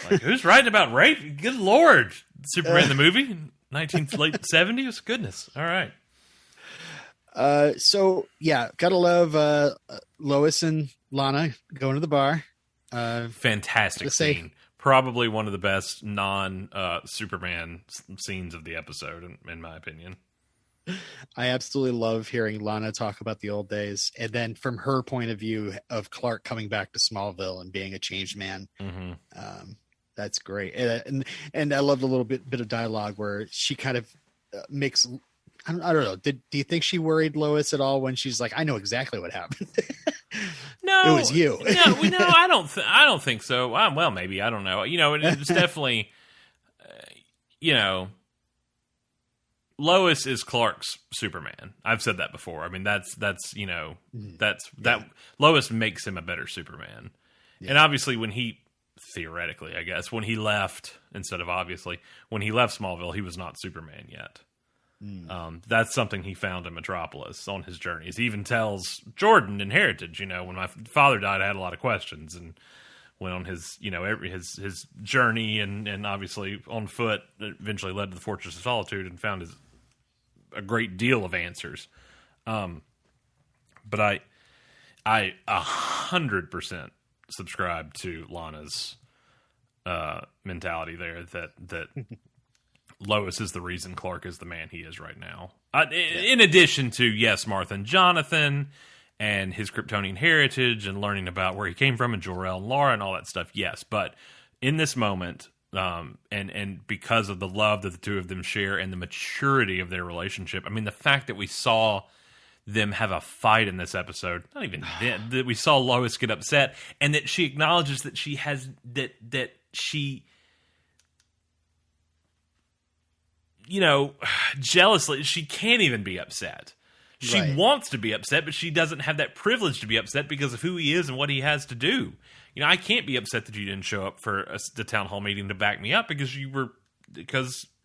Like, who's writing about rape? Good Lord. Superman the movie? 19th, late 70s? Goodness. All right. So, yeah, gotta love Lois and Lana going to the bar. Fantastic scene. Probably one of the best non-Superman scenes of the episode, in my opinion. I absolutely love hearing Lana talk about the old days. And then from her point of view of Clark coming back to Smallville and being a changed man. Mm-hmm. That's great. And I loved a little bit of dialogue where she kind of makes... I don't know. Do you think she worried Lois at all when she's like, I know exactly what happened? No, it was you. No, I don't think so. Well, maybe, I don't know. It's definitely, Lois is Clark's Superman. I've said that before. I mean, that's Lois makes him a better Superman. Yeah. And obviously when he left Smallville, he was not Superman yet. That's something he found in Metropolis on his journeys. He even tells Jordan in Heritage, when my father died, I had a lot of questions, and went on his, his journey, and obviously on foot, eventually led to the Fortress of Solitude and found a great deal of answers. But I 100% subscribe to Lana's mentality there that Lois is the reason Clark is the man he is right now. In addition to, yes, Martha and Jonathan and his Kryptonian heritage and learning about where he came from and Jor-El and Laura and all that stuff, yes. But in this moment, and because of the love that the two of them share and the maturity of their relationship, I mean, the fact that we saw them have a fight in this episode, not even then, that we saw Lois get upset and that she acknowledges that she has, that she... jealously, she can't even be upset. She wants to be upset, but she doesn't have that privilege to be upset because of who he is and what he has to do. I can't be upset that you didn't show up for the town hall meeting to back me up because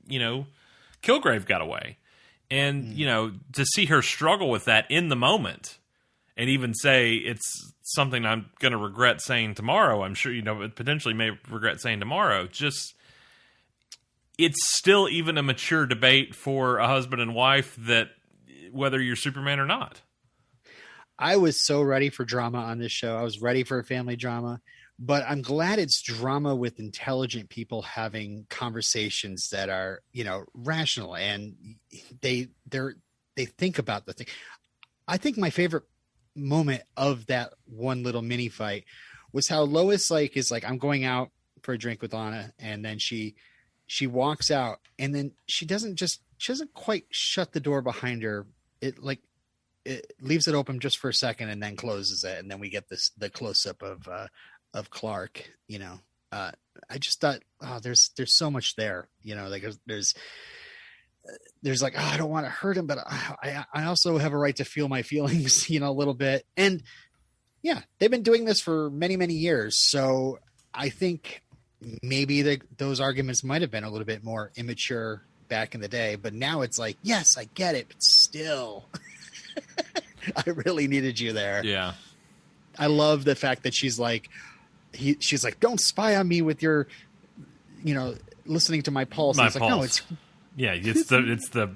Kilgrave got away. And, to see her struggle with that in the moment and even say it's something I'm going to regret saying tomorrow, I'm sure, potentially may regret saying tomorrow, just... It's still even a mature debate for a husband and wife that whether you're Superman or not. I was so ready for drama on this show. I was ready for a family drama, but I'm glad it's drama with intelligent people having conversations that are, rational and they think about the thing. I think my favorite moment of that one little mini fight was how Lois is like, I'm going out for a drink with Anna, and then she walks out, and then she doesn't quite shut the door behind her. It leaves it open just for a second and then closes it. And then we get the close up of Clark, I just thought, there's so much there, there's like, I don't want to hurt him, but I also have a right to feel my feelings, a little bit. And yeah, they've been doing this for many, many years. So I think maybe those arguments might have been a little bit more immature back in the day, but now it's like, yes, I get it, but still, I really needed you there. Yeah. I love the fact that she's like, don't spy on me with your, listening to my pulse. It's like, no, Yeah, it's the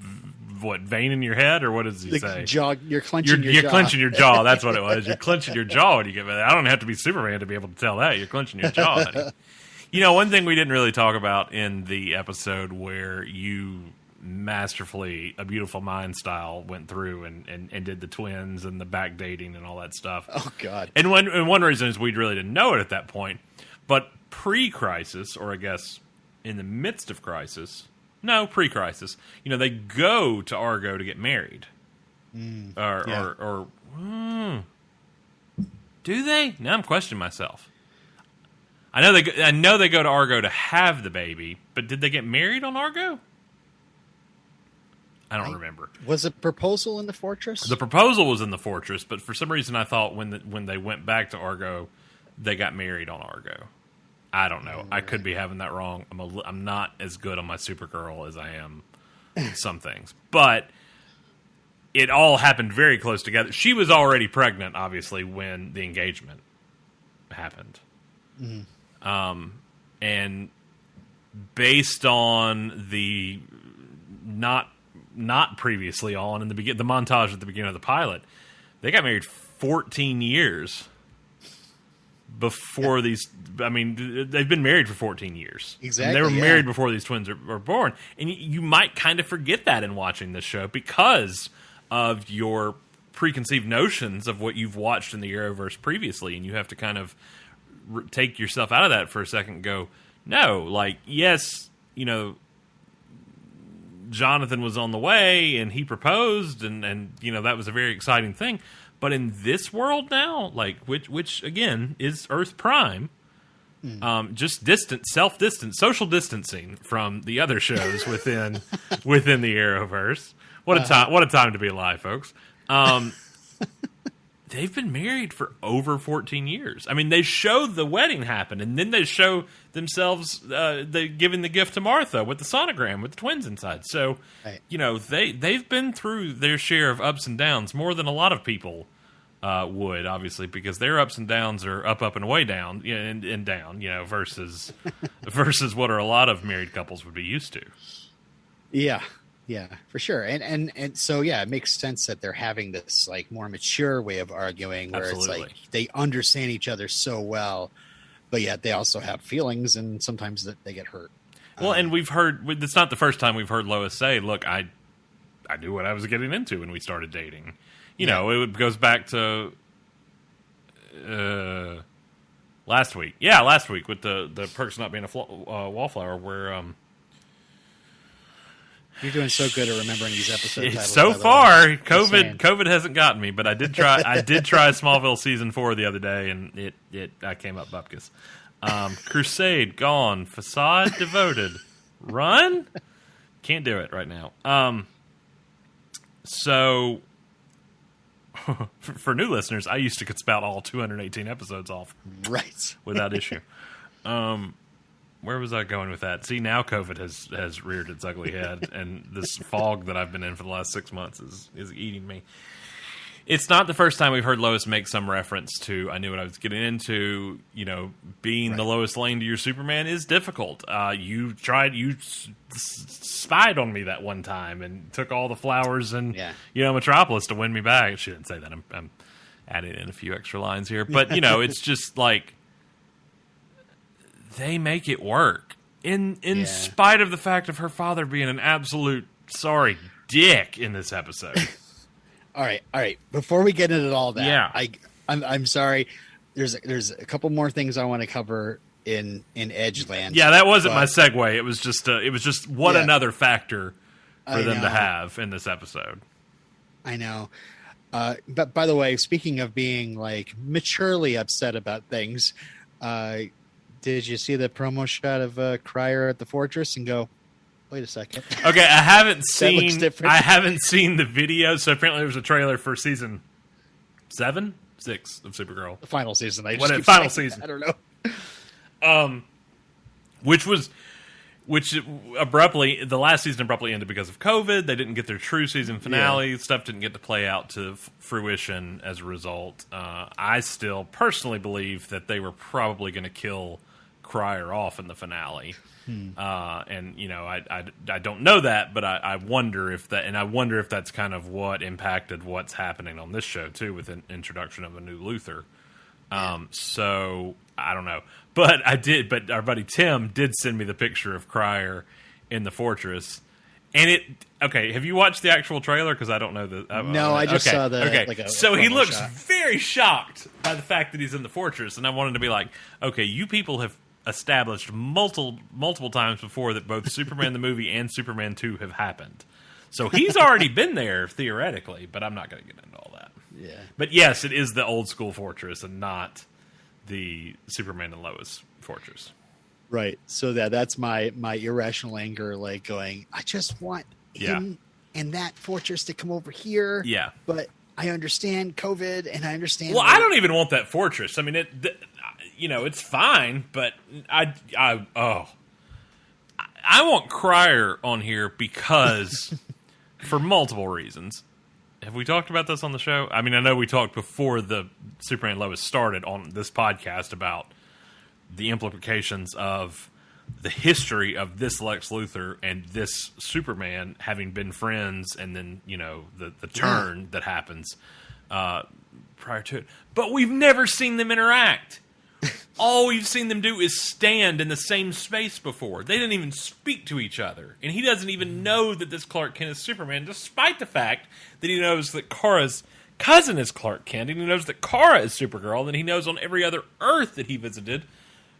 what, vein in your head, or what does he say? You're clenching your jaw. You're clenching your jaw. That's what it was. You're clenching your jaw when you get mad. I don't have to be Superman to be able to tell that. You're clenching your jaw, honey. You know, one thing we didn't really talk about in the episode where you masterfully, A Beautiful Mind style, went through and did the twins and the backdating and all that stuff. Oh, God. And one reason is we really didn't know it at that point. But pre-crisis, or I guess in the midst of crisis... No, pre-crisis. You know, they go to Argo to get married. Do they? Now I'm questioning myself. I know they go to Argo to have the baby, but did they get married on Argo? I don't remember. Was a proposal in the fortress? The proposal was in the fortress, but for some reason I thought when they went back to Argo, they got married on Argo. I don't know. I could be having that wrong. I'm not as good on my Supergirl as I am some things. But it all happened very close together. She was already pregnant, obviously, when the engagement happened. Mm-hmm. And based on the not previously on in the montage at the beginning of the pilot, they got married 14 years before these. I mean, they've been married for 14 years. Exactly. And they were married before these twins were born. And you might kind of forget that in watching this show because of your preconceived notions of what you've watched in the Arrowverse previously. And you have to kind of take yourself out of that for a second and go, no, like, yes, you know, Jonathan was on the way and he proposed and you know, that was a very exciting thing. But in this world now, like which again is Earth Prime, just self-distance, social distancing from the other shows within the Arrowverse. What a time to be alive, folks. They've been married for over 14 years. I mean, they show the wedding happen, and then they show themselves giving the gift to Martha with the sonogram with the twins inside. So, right. You know, they've been through their share of ups and downs, more than a lot of people would, obviously, because their ups and downs are up, and away down, you know, and down, you know, versus what a lot of married couples would be used to. Yeah. Yeah, for sure. And so, yeah, it makes sense that they're having this like more mature way of arguing where Absolutely. It's like they understand each other so well, but yet they also have feelings and sometimes that they get hurt. Well, and we've heard, it's not the first time we've heard Lois say, look, I knew what I was getting into when we started dating. You know, it goes back to last week. Yeah, last week with the perks not being a wallflower where... You're doing so good at remembering these episode titles. So far, COVID hasn't gotten me, but I did try. I did try Smallville season 4 the other day, and I came up bupkis. Crusade gone, Facade devoted, Run. Can't do it right now. So for new listeners, I used to could spout all 218 episodes off, right, without issue. Where was I going with that? See, now COVID has reared its ugly head, and this fog that I've been in for the last 6 months is eating me. It's not the first time we've heard Lois make some reference to, I knew what I was getting into, you know, being right. The Lois Lane to your Superman is difficult. You spied on me that one time and took all the flowers and, you know, Metropolis to win me back. She didn't say that. I'm adding in a few extra lines here. But, you know, it's just like, they make it work in spite of the fact of her father being an absolute sorry dick in this episode. All right. Before we get into all that, I'm sorry. There's a couple more things I want to cover in Edgeland. Yeah, that wasn't my segue. It was just another factor for them to have in this episode. I know. But by the way, speaking of being like maturely upset about things, did you see the promo shot of Crier at the Fortress and go, wait a second? Okay, I haven't seen the video. So apparently there was a trailer for season 6 of Supergirl. The final season. Final season. I don't know. Which abruptly, the last season abruptly ended because of COVID. They didn't get their true season finale. Yeah. Stuff didn't get to play out to fruition as a result. I still personally believe that they were probably going to kill Cryer off in the finale. And you know, I don't know that, but I wonder if that, and I wonder if that's kind of what impacted what's happening on this show too, with an introduction of a new Luther. So I don't know, but our buddy Tim did send me the picture of Cryer in the fortress, and okay. Have you watched the actual trailer? Because I don't know the. No, I just saw the. Okay, like so he looks shot. very shocked by the fact that he's in the fortress, and I wanted to be like, okay, you people have established multiple times before that both Superman the movie and Superman 2 have happened. So he's already been there theoretically, but I'm not going to get into all that. Yeah. But yes, it is the old school fortress and not the Superman and Lois fortress. Right. So that's my irrational anger, like going, I just want him and that fortress to come over here. Yeah. But I understand COVID and I understand. Well, I don't even want that fortress. I mean, you know, it's fine, but I want Cryer on here because for multiple reasons. Have we talked about this on the show? I mean, I know we talked before the Superman Lois started on this podcast about the implications of the history of this Lex Luthor and this Superman having been friends, and then, you know, the turn that happens prior to it. But we've never seen them interact. All we've seen them do is stand in the same space before. They didn't even speak to each other. And he doesn't even know that this Clark Kent is Superman, despite the fact that he knows that Kara's cousin is Clark Kent, and he knows that Kara is Supergirl, and he knows on every other Earth that he visited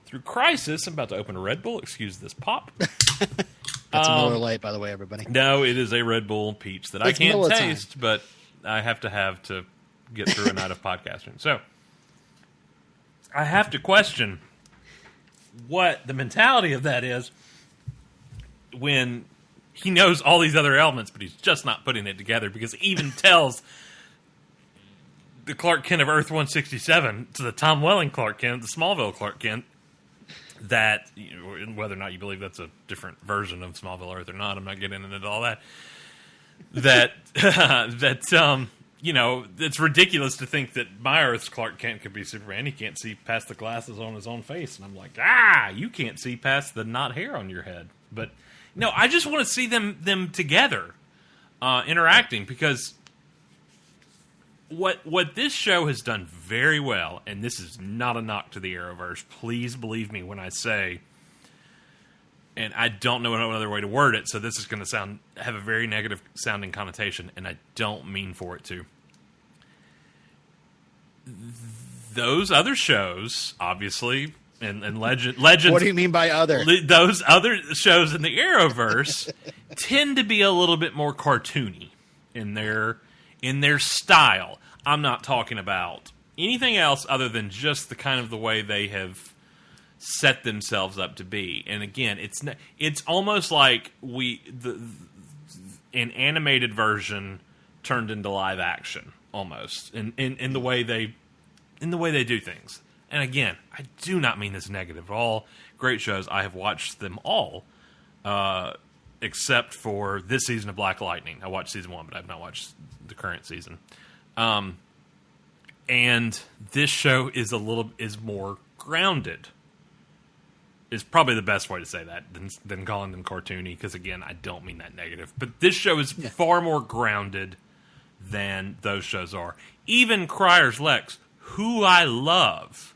through Crisis. I'm about to open a Red Bull. Excuse this pop. That's a Miller Lite, by the way, everybody. No, it is a Red Bull Peach that I can't taste, but I have to get through a night of podcasting. So I have to question what the mentality of that is when he knows all these other elements, but he's just not putting it together, because he even tells the Clark Kent of Earth 167 to the Tom Welling Clark Kent, the Smallville Clark Kent, that, you know, whether or not you believe that's a different version of Smallville Earth or not, I'm not getting into all that. You know, it's ridiculous to think that my Earth's Clark Kent could be Superman. He can't see past the glasses on his own face. And I'm like, you can't see past the not hair on your head. But, no, I just want to see them together interacting, because what this show has done very well, and this is not a knock to the Arrowverse, please believe me when I say, and I don't know another way to word it, so this is going to have a very negative sounding connotation, and I don't mean for it to. Those other shows, obviously, and Legends. What do you mean by other? Those other shows in the Arrowverse tend to be a little bit more cartoony in their style. I'm not talking about anything else other than just the kind of the way they have set themselves up to be. And again, it's almost like an animated version turned into live action, almost in the way they do things. And again, I do not mean this negative. All great shows, I have watched them all, except for this season of Black Lightning. I watched season 1, but I have not watched the current season. And this show is more grounded. Is probably the best way to say that than calling them cartoony, because again, I don't mean that negative. But this show is far more grounded than those shows are. Even Cryer's Lex, who I love,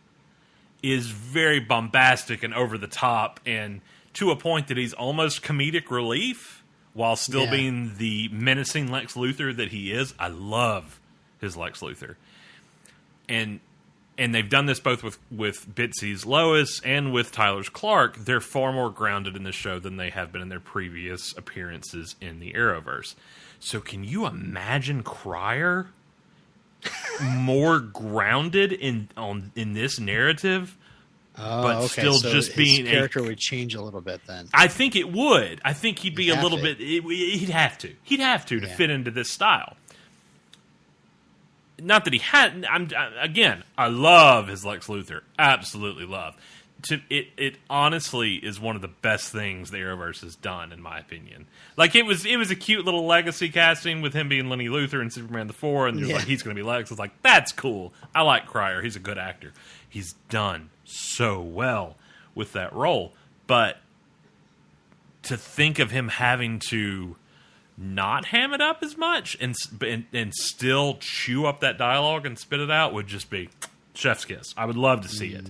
is very bombastic and over the top, and to a point that he's almost comedic relief while still being the menacing Lex Luthor that he is. I love his Lex Luthor. And they've done this both with Bitsy's Lois and with Tyler's Clark. They're far more grounded in this show than they have been in their previous appearances in the Arrowverse. So can you imagine Cryer more grounded in this narrative? But still so just being his character would change a little bit then. I think it would. I think he'd be a little bit. He'd have to. He'd have to fit into this style. Not that he hadn't. Again, I love his Lex Luthor. Absolutely love. It honestly is one of the best things the Arrowverse has done, in my opinion. Like, it was a cute little legacy casting with him being Lenny Luthor and Superman the 4, and you're like, he's going to be Lex. It's like, that's cool. I like Cryer. He's a good actor. He's done so well with that role. But to think of him having to not ham it up as much and still chew up that dialogue and spit it out would just be chef's kiss. I would love to see it.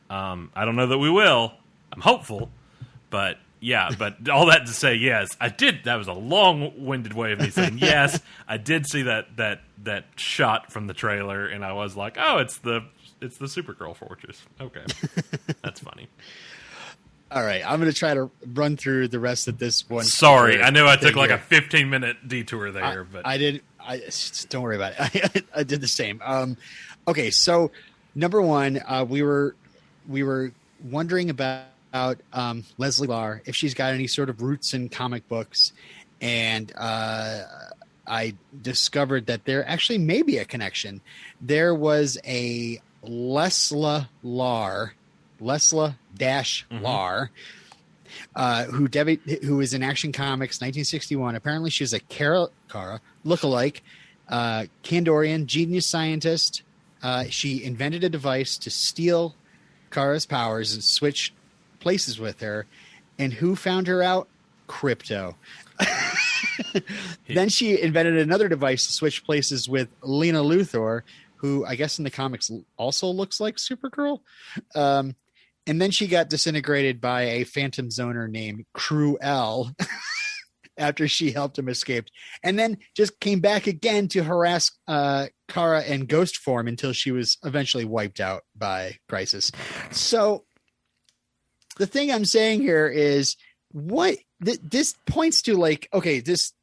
I don't know that we will. I'm hopeful, but yeah. But all that to say, yes, I did. That was a long-winded way of me saying yes. I did see that shot from the trailer, and I was like, oh, it's the Supergirl fortress. Okay, that's funny. All right, I'm going to try to run through the rest of this one. Sorry, I know I took like a 15-minute detour there, but I did. Don't worry about it. I did the same. Okay, so number one, we were wondering about Leslie Larr, if she's got any sort of roots in comic books, and I discovered that there actually may be a connection. There was a Lesla Larr. Lesla Larr, who is in Action Comics 1961. Apparently, she's a Kara lookalike, Kandorian genius scientist. She invented a device to steal Kara's powers and switch places with her. And who found her out? Crypto. Then she invented another device to switch places with Lena Luthor, who I guess in the comics also looks like Supergirl. And then she got disintegrated by a phantom zoner named Cruel after she helped him escape. And then just came back again to harass Kara in ghost form until she was eventually wiped out by Crisis. So the thing I'm saying here is what this points to, like, okay, this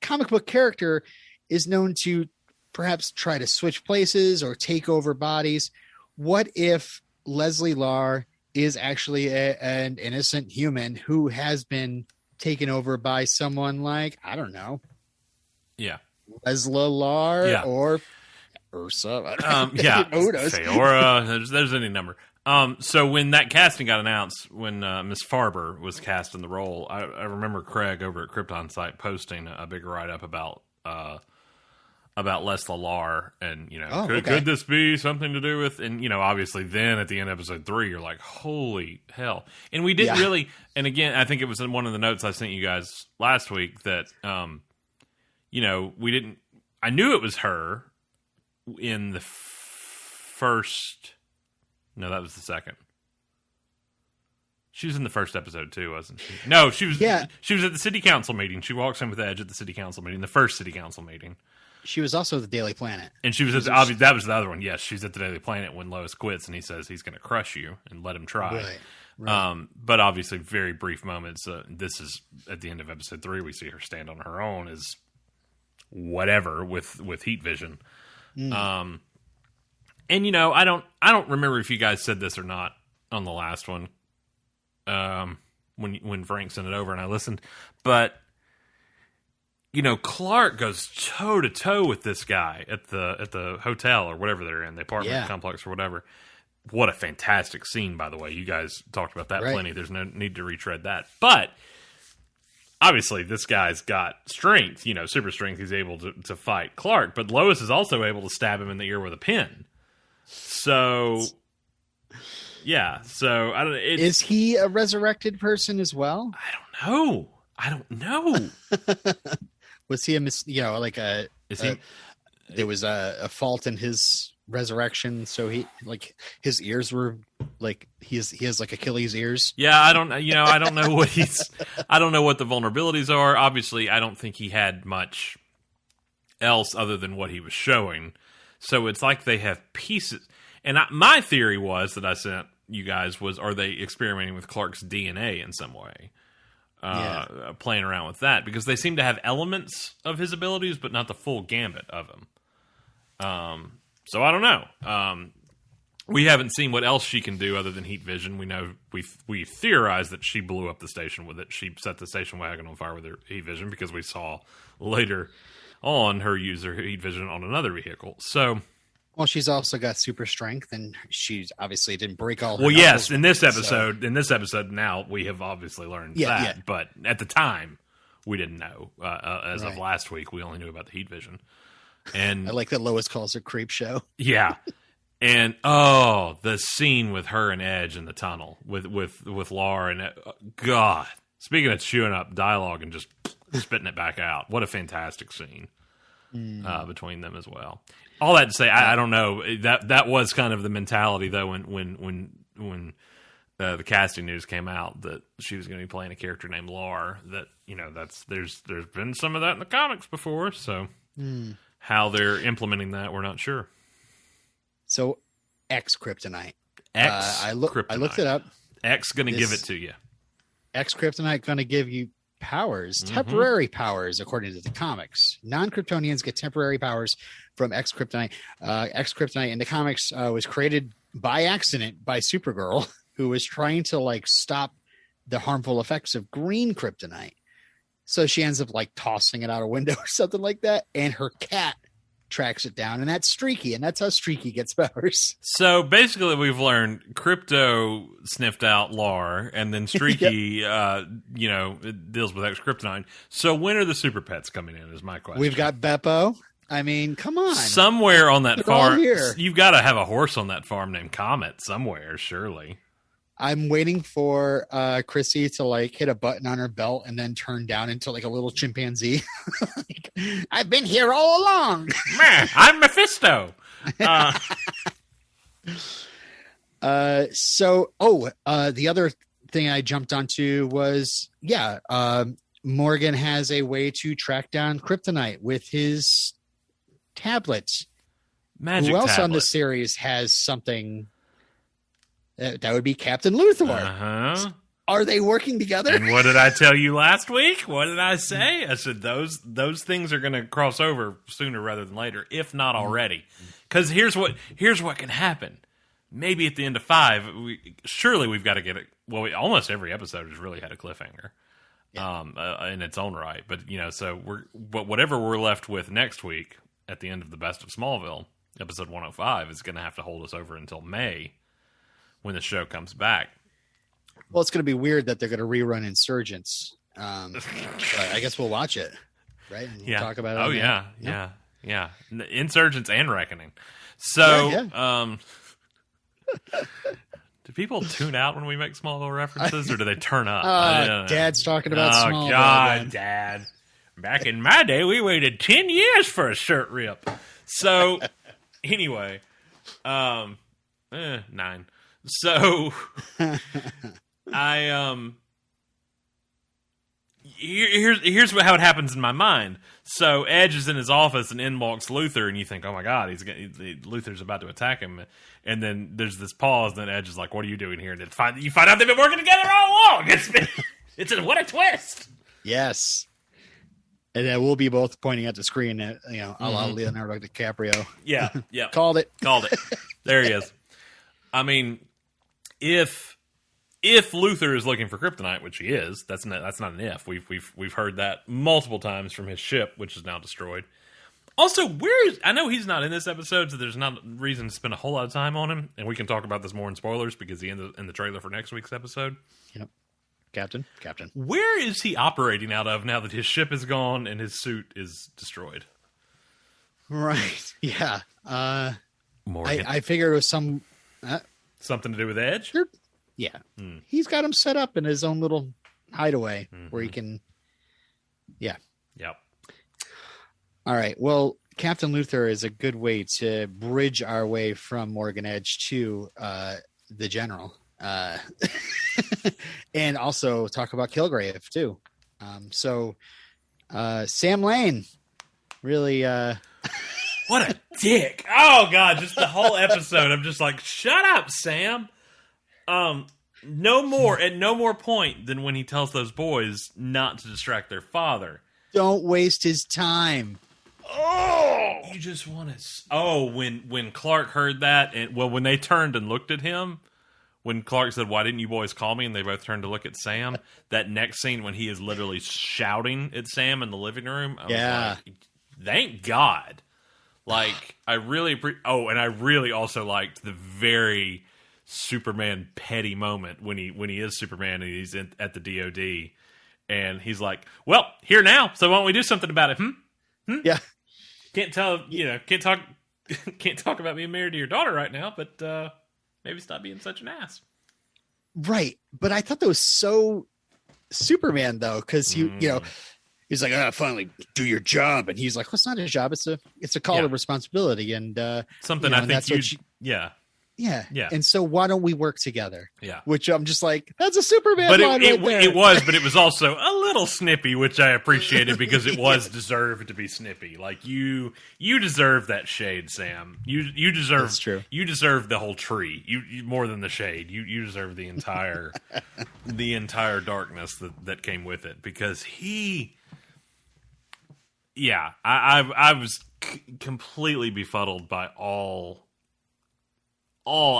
comic book character is known to perhaps try to switch places or take over bodies. What if Leslie Larr is actually an innocent human who has been taken over by someone like, I don't know. Yeah. Leslie Larr or Ursa. Yeah. Feora. There's any number. So when that casting got announced, when Miss Farber was cast in the role, I remember Craig over at Krypton site posting a big write-up about Leslie Larr, and could this be something to do with? And obviously, then at the end of episode 3, you're like, holy hell! And we didn't really. And again, I think it was in one of the notes I sent you guys last week that we didn't. I knew it was her in the first. No, that was the second. She was in the first episode too, wasn't she? No, she was. Yeah. She was at the city council meeting. She walks in with Edge at the city council meeting, the first city council meeting. She was also at the Daily Planet. And she was that was the other one. Yes, she's at the Daily Planet when Lois quits and he says he's going to crush you and let him try. Right. But obviously, very brief moments. This is at the end of episode 3. We see her stand on her own as whatever with heat vision. And I don't remember if you guys said this or not on the last one. When Frank sent it over and I listened, but Clark goes toe to toe with this guy at the hotel or whatever they're in, the apartment complex or whatever. What a fantastic scene, by the way. You guys talked about that plenty. There's no need to retread that. But obviously, this guy's got strength, super strength. He's able to fight Clark. But Lois is also able to stab him in the ear with a pin. So, yeah. So, I don't know. Is he a resurrected person as well? I don't know. Was he there was a fault in his resurrection, so his ears were like he has like Achilles ears. Yeah, I don't know what I don't know what the vulnerabilities are. Obviously, I don't think he had much else other than what he was showing. So it's like they have pieces. And my theory was that I sent you guys was, are they experimenting with Clark's DNA in some way? Playing around with that, because they seem to have elements of his abilities, but not the full gambit of them. So I don't know. We haven't seen what else she can do other than heat vision. We know we theorize that she blew up the station with it. She set the station wagon on fire with her heat vision because we saw later on her use her heat vision on another vehicle. So. Well, she's also got super strength, and she's obviously didn't break all her knuckles. Yes, in this episode now, we have obviously learned that. Yeah. But at the time, we didn't know. As of last week, we only knew about the heat vision. And I like that Lois calls it creep show. Yeah. And the scene with her and Edge in the tunnel with Laura and God. Speaking of chewing up dialogue and just spitting it back out, what a fantastic scene between them as well. All that to say, I don't know, that was kind of the mentality though when the casting news came out that she was going to be playing a character named Laura. That there's been some of that in the comics before, so how they're implementing that, we're not sure. So, X Kryptonite. I looked it up. X going to give it to you. X Kryptonite going to give you powers, temporary powers, according to the comics. Non-Kryptonians get temporary powers from X Kryptonite. X Kryptonite in the comics was created by accident by Supergirl, who was trying to stop the harmful effects of green Kryptonite. So she ends up tossing it out a window or something like that, and her cat tracks it down, and that's Streaky, and that's how Streaky gets powers. So basically we've learned Crypto sniffed out Lar, and then Streaky deals with X Kryptonite. So when are the super pets coming in is my question. We've got Beppo. I mean, come on. Somewhere on that farm, here. You've got to have a horse on that farm named Comet somewhere, surely. I'm waiting for Chrissy to hit a button on her belt and then turn down into a little chimpanzee. I've been here all along. Man, I'm Mephisto. The other thing I jumped onto was, Morgan has a way to track down Kryptonite with his tablets. Magic Who else tablet. on the series has something? That would be Captain Luthor. Uh-huh. Are they working together? And what did I tell you last week? What did I say? I said those things are going to cross over sooner rather than later, if not already. Because here's what can happen. Maybe at the end of 5, we've got to get it. Well, almost every episode has really had a cliffhanger, in its own right. But but whatever we're left with next week at the end of the Best of Smallville, episode 105, is going to have to hold us over until May, when the show comes back. Well, it's going to be weird that they're going to rerun Insurgents. But I guess we'll watch it, right? And we'll talk about it. Oh, yeah. Insurgents and Reckoning. So, do people tune out when we make Smallville references, or do they turn up? Dad's talking about Smallville. Oh, God, Dad. Back in my day, we waited 10 years for a shirt rip. So, anyway, 9. So, here's how it happens in my mind. So Edge is in his office and in walks Luthor, and you think, oh my God, Luthor's about to attack him. And then there's this pause, and then Edge is like, what are you doing here? And then you find out they've been working together all along. What a twist. Yes. And then we'll be both pointing at the screen at, a la Leonardo DiCaprio. Yeah. Called it. There he is. I mean, if Luthor is looking for kryptonite, which he is, that's not an if. We've heard that multiple times from his ship, which is now destroyed. Also, I know he's not in this episode, so there's not reason to spend a whole lot of time on him, and we can talk about this more in spoilers because he's in the trailer for next week's episode. Yep. Captain. Where is he operating out of now that his ship is gone and his suit is destroyed? Right. Yeah. Morgan. I figured it was some... something to do with Edge? Yeah. He's got him set up in his own little hideaway where he can... Yeah. Yep. All right. Well, Captain Luthor is a good way to bridge our way from Morgan Edge to the General. And also talk about Kilgrave, too. Sam Lane really... What a dick. Oh, God, just the whole episode. I'm just like, shut up, Sam. No more, at no more point than when he tells those boys not to distract their father. Don't waste his time. Oh! You just want to... Oh, when Clark heard that, when they turned and looked at him, when Clark said, why didn't you boys call me? And they both turned to look at Sam, that next scene when he is literally shouting at Sam in the living room, I was like, thank God. Like, I really... and I really also liked the very Superman petty moment when he is Superman and he's at the DOD, and he's like, well, here now, so why don't we do something about it, Yeah. Can't talk can't talk about being married to your daughter right now, but maybe stop being such an ass. Right. But I thought that was so Superman, though, because you know, he's like, finally do your job. And he's like, well, it's not a job. It's a call of responsibility. And something you know, I think Yeah. Yeah. And so why don't we work together? Yeah. Which I'm just like, that's a Superman but line right there. It was, but it was also a little snippy, which I appreciated because it was deserved to be snippy. Like you deserve that shade, Sam. You deserve. That's true. You deserve the whole tree. You more than the shade. You deserve the entire the entire darkness that came with it because he. Yeah, I was completely befuddled by all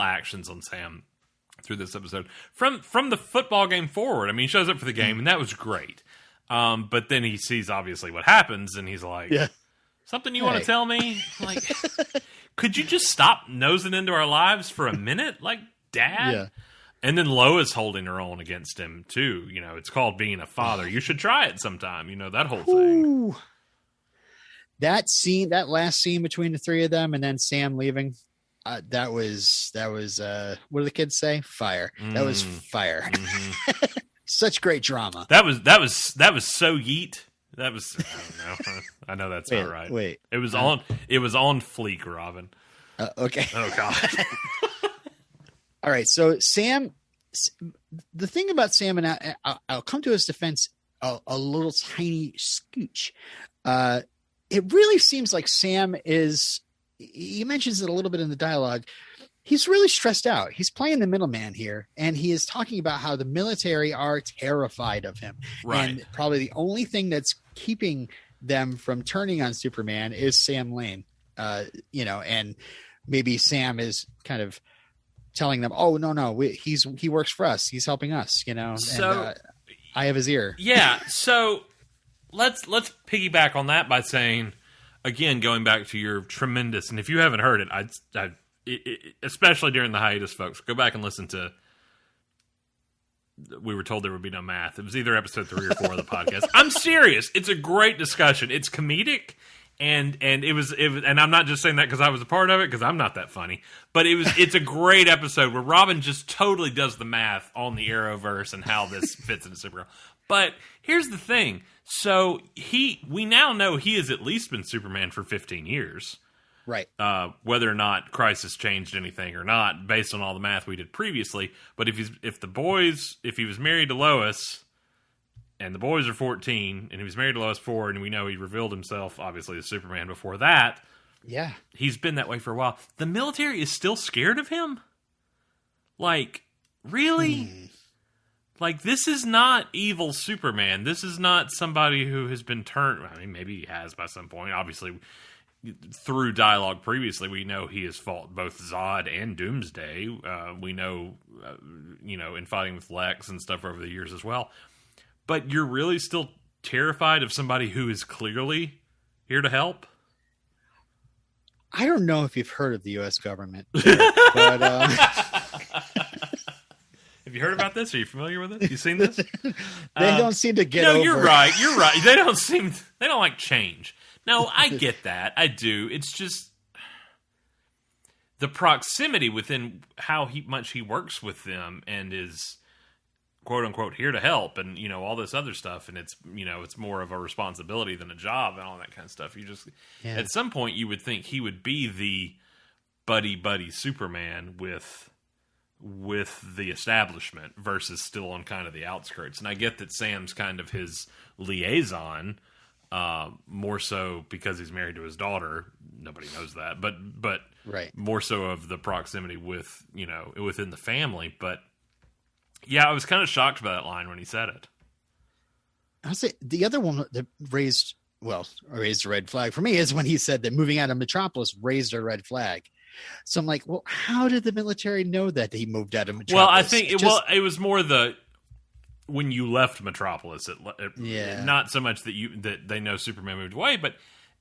actions on Sam through this episode from the football game forward. I mean, he shows up for the game and that was great. But then he sees obviously what happens and he's like, something you want to tell me? Like, could you just stop nosing into our lives for a minute? Like, Dad? Yeah. And then Lois holding her own against him too. You know, it's called being a father. You should try it sometime. You know, that whole thing. Ooh. That scene, that last scene between the three of them and then Sam leaving, that was what do the kids say? Fire. That was fire. Mm-hmm. Such great drama. That was so yeet. That was, I don't know. I know that's not right. Wait. It was on fleek, Robin. Okay. Oh God. All right. So Sam, the thing about Sam, and I'll come to his defense a little tiny scooch. It really seems like Sam is. He mentions it a little bit in the dialogue. He's really stressed out. He's playing the middleman here, and he is talking about how the military are terrified of him. Right. And probably the only thing that's keeping them from turning on Superman is Sam Lane. You know, and maybe Sam is kind of telling them, "Oh no, he works for us. He's helping us." You know, so and, I have his ear. Yeah. So let's piggyback on that by saying. Again, going back to your tremendous, and if you haven't heard it, I especially during the hiatus, folks, go back and listen to. We were told there would be no math. It was either episode 3 or 4 of the podcast. I'm serious. It's a great discussion. It's comedic, and it was, and I'm not just saying that because I was a part of it because I'm not that funny. But it's a great episode where Robin just totally does the math on the Arrowverse and how this fits into Supergirl. But here's the thing. So we now know he has at least been Superman for 15 years. Right. Whether or not Crisis changed anything or not, based on all the math we did previously. But if he was married to Lois, and the boys are 14, and he was married to Lois 4, and we know he revealed himself, obviously, as Superman before that. Yeah. He's been that way for a while. The military is still scared of him? Like, really? Like, this is not evil Superman. This is not somebody who has been turned... I mean, maybe he has by some point. Obviously, through dialogue previously, we know he has fought both Zod and Doomsday. We know, in fighting with Lex and stuff over the years as well. But you're really still terrified of somebody who is clearly here to help? I don't know if you've heard of the U.S. government, but... Have you heard about this? Are you familiar with it? You seen this? They don't seem to get over. No, you're right. They don't like change. No, I get that. I do. It's just the proximity within how much he works with them and is quote unquote here to help and, all this other stuff. And it's, it's more of a responsibility than a job and all that kind of stuff. At some point you would think he would be the buddy Superman with the establishment versus still on kind of the outskirts. And I get that Sam's kind of his liaison, more so because he's married to his daughter. Nobody knows that, but right. More so of the proximity with, within the family. But yeah, I was kind of shocked by that line when he said it. I'll say the other one that raised a red flag for me is when he said that moving out of Metropolis raised a red flag. So I'm like, well, how did the military know that he moved out of Metropolis? Well, I think it was more when you left Metropolis. Not so much that they know Superman moved away, but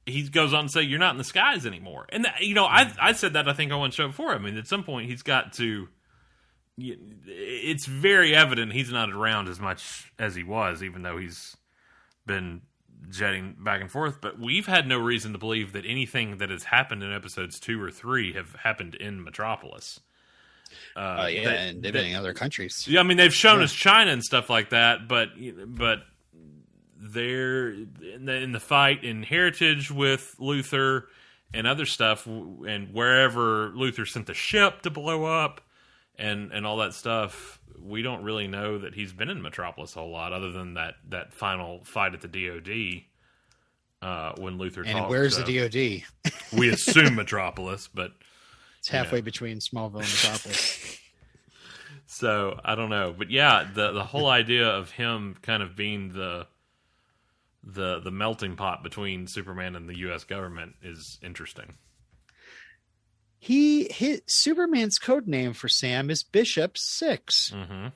he goes on to say you're not in the skies anymore. And I said that I think on one show before. I mean, at some point he's got to. It's very evident he's not around as much as he was, even though he's been jetting back and forth, but we've had no reason to believe that anything that has happened in episodes 2 or 3 have happened in Metropolis. And they've been in other countries. Yeah, I mean, they've shown us China and stuff like that, but they're in the fight in Heritage with Luther and other stuff, and wherever Luther sent the ship to blow up and all that stuff, we don't really know that he's been in Metropolis a whole lot, other than that final fight at the DOD when Luther talked. And where's the DOD? We assume Metropolis, but it's halfway between Smallville and Metropolis. So I don't know, but yeah, the whole idea of him kind of being the melting pot between Superman and the U.S. government is interesting. Superman's code name for Sam is Bishop 6. Mm-hmm.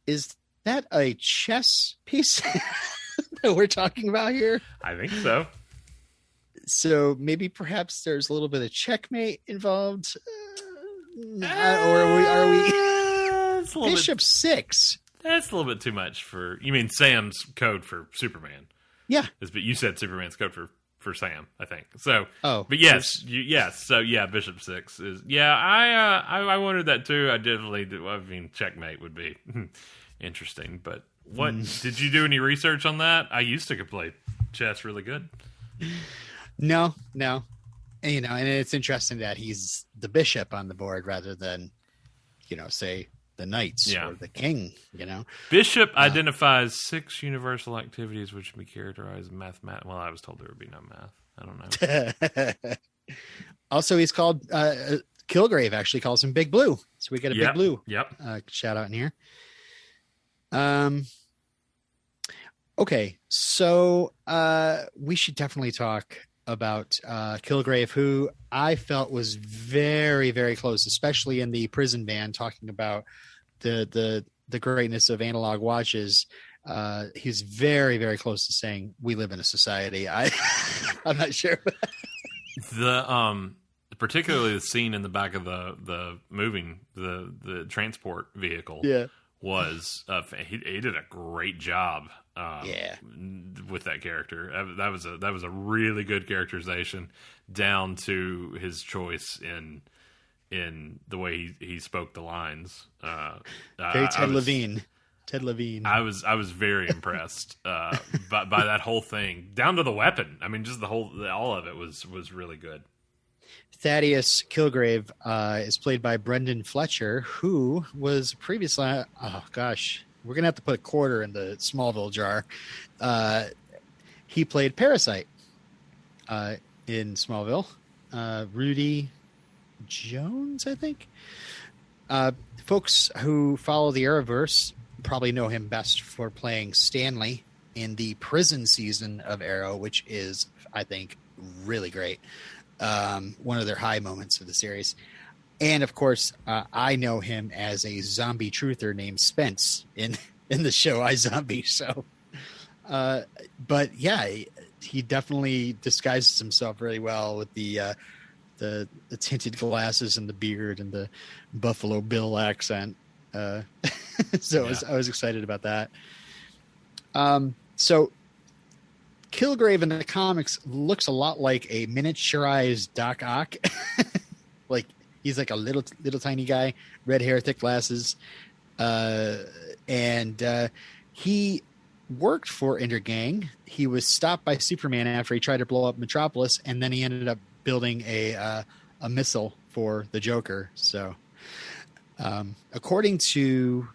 Is that a chess piece that we're talking about here? I think so. So maybe perhaps there's a little bit of checkmate involved. Or are we Bishop 6? That's a little bit too much for... You mean Sam's code for Superman? Yeah. But you said Superman's code for Sam, I think. So, but yes. So yeah, Bishop 6 is... Yeah, I wondered that too. I definitely did. I mean, checkmate would be interesting. But what... Did you do any research on that? I used to play chess really good. No. And, and it's interesting that he's the bishop on the board rather than, say the knights or the king, Bishop identifies 6 universal activities which can be characterized as mathematical. Well, I was told there would be no math. I don't know. Also, he's called, Kilgrave actually calls him Big Blue. So we got a Big Blue shout out in here. Okay. So we should definitely talk about Kilgrave, who I felt was very, very close, especially in the prison band, talking about the greatness of analog watches. He's very, very close to saying we live in a society. I'm not sure. Particularly the scene in the back of the transport vehicle. Was he did a great job with that character. That was a really good characterization, down to his choice in the way he spoke the lines. Very Ted Levine. I was very impressed by that whole thing, down to the weapon. I mean, just all of it was really good. Thaddeus Kilgrave is played by Brendan Fletcher, who was previously... Oh, gosh. We're going to have to put a quarter in the Smallville jar. He played Parasite in Smallville. Rudy Jones, I think. Folks who follow the Arrowverse probably know him best for playing Stanley in the prison season of Arrow, which is, I think, really great. One of their high moments of the series. And of course, I know him as a zombie truther named Spence in the show iZombie. So, but yeah, he definitely disguises himself really well with the tinted glasses and the beard and the Buffalo Bill accent. So I was excited about that. So Kilgrave in the comics looks a lot like a miniaturized Doc Ock. Like he's like a little tiny guy, red hair, thick glasses. And he worked for Intergang. He was stopped by Superman after he tried to blow up Metropolis, and then he ended up building a missile for the Joker. So, according to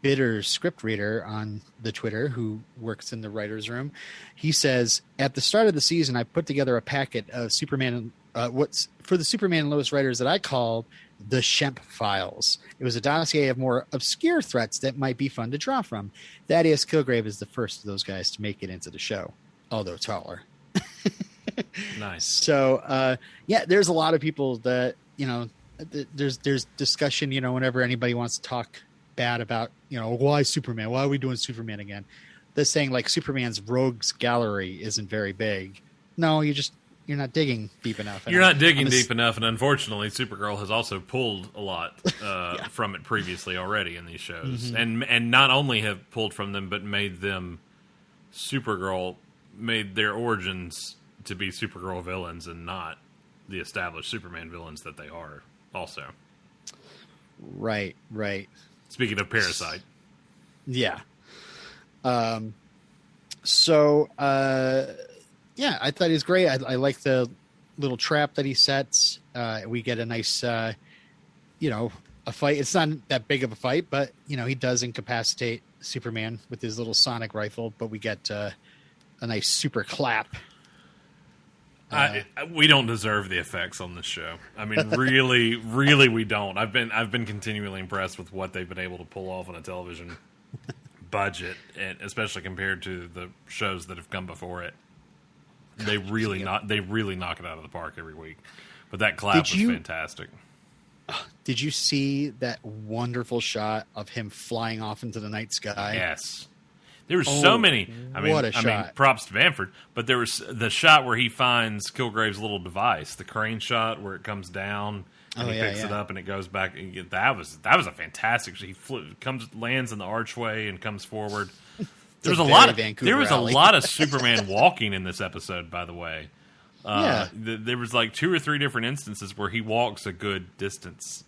Bitter's script reader on the Twitter, who works in the writer's room, he says, at the start of the season, I put together a packet of Superman, what's for the Superman and Lois writers that I called the Shemp Files. It was a dossier of more obscure threats that might be fun to draw from. Thaddeus Kilgrave is the first of those guys to make it into the show, although taller. Nice. So, there's a lot of people that, there's discussion, whenever anybody wants to talk bad about, why Superman? Why are we doing Superman again? They're saying like Superman's rogues gallery isn't very big. No, you're not digging deep enough. You're not digging deep enough, and unfortunately, Supergirl has also pulled a lot from it previously already in these shows, and not only have pulled from them, but made them Supergirl made their origins to be Supergirl villains and not the established Superman villains that they are also. Right. Speaking of Parasite. Yeah. So, I thought he was great. I like the little trap that he sets. We get a nice, a fight. It's not that big of a fight, but, he does incapacitate Superman with his little sonic rifle, but we get a nice super clap. We don't deserve the effects on this show. I mean, really, really, we don't. I've been continually impressed with what they've been able to pull off on a television budget, and especially compared to the shows that have come before it. They really knock it out of the park every week. But that clap was fantastic. Did you see that wonderful shot of him flying off into the night sky? Yes. There were so many. I mean, props to Bamford, but there was the shot where he finds Kilgrave's little device, the crane shot where it comes down and he picks it up and it goes back. That was a fantastic. He lands in the archway and comes forward. There was a lot of Superman walking in this episode, by the way. There was like 2 or 3 different instances where he walks a good distance,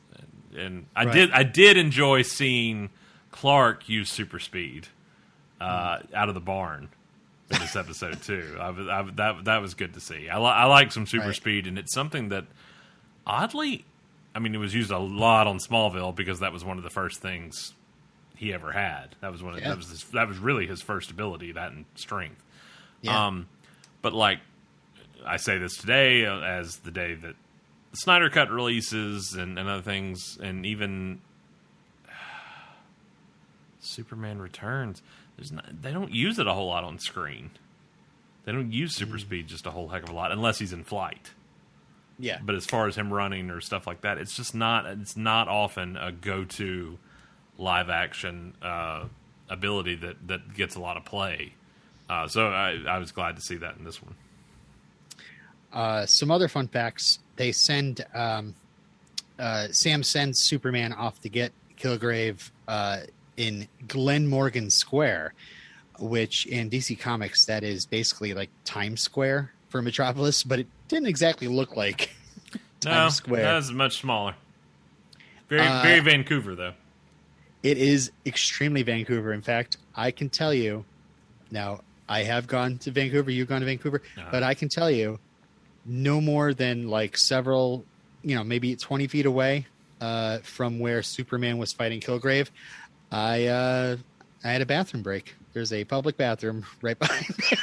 and I did enjoy seeing Clark use super speed out of the barn in this episode too. That was good to see. I like some super speed, and it's something that oddly, I mean, it was used a lot on Smallville because that was one of the first things he ever had. That was that was really his first ability, that and strength. Yeah. But like, I say this today as the day that the Snyder Cut releases and other things, and even Superman Returns. They don't use it a whole lot on screen. They don't use super speed just a whole heck of a lot unless he's in flight. Yeah. But as far as him running or stuff like that, it's just not. It's not often a go-to live action ability that gets a lot of play. So I was glad to see that in this one. Some other fun facts. They send Sam sends Superman off to get Kilgrave in Glen Morgan Square, which in DC Comics, that is basically like Times Square for Metropolis, but it didn't exactly look like Times Square. That was much smaller. Very Vancouver, though. It is extremely Vancouver. In fact, I can tell you, now I have gone to Vancouver, you've gone to Vancouver, but I can tell you, no more than like several, maybe 20 feet away from where Superman was fighting Kilgrave, I had a bathroom break. There's a public bathroom right behind there.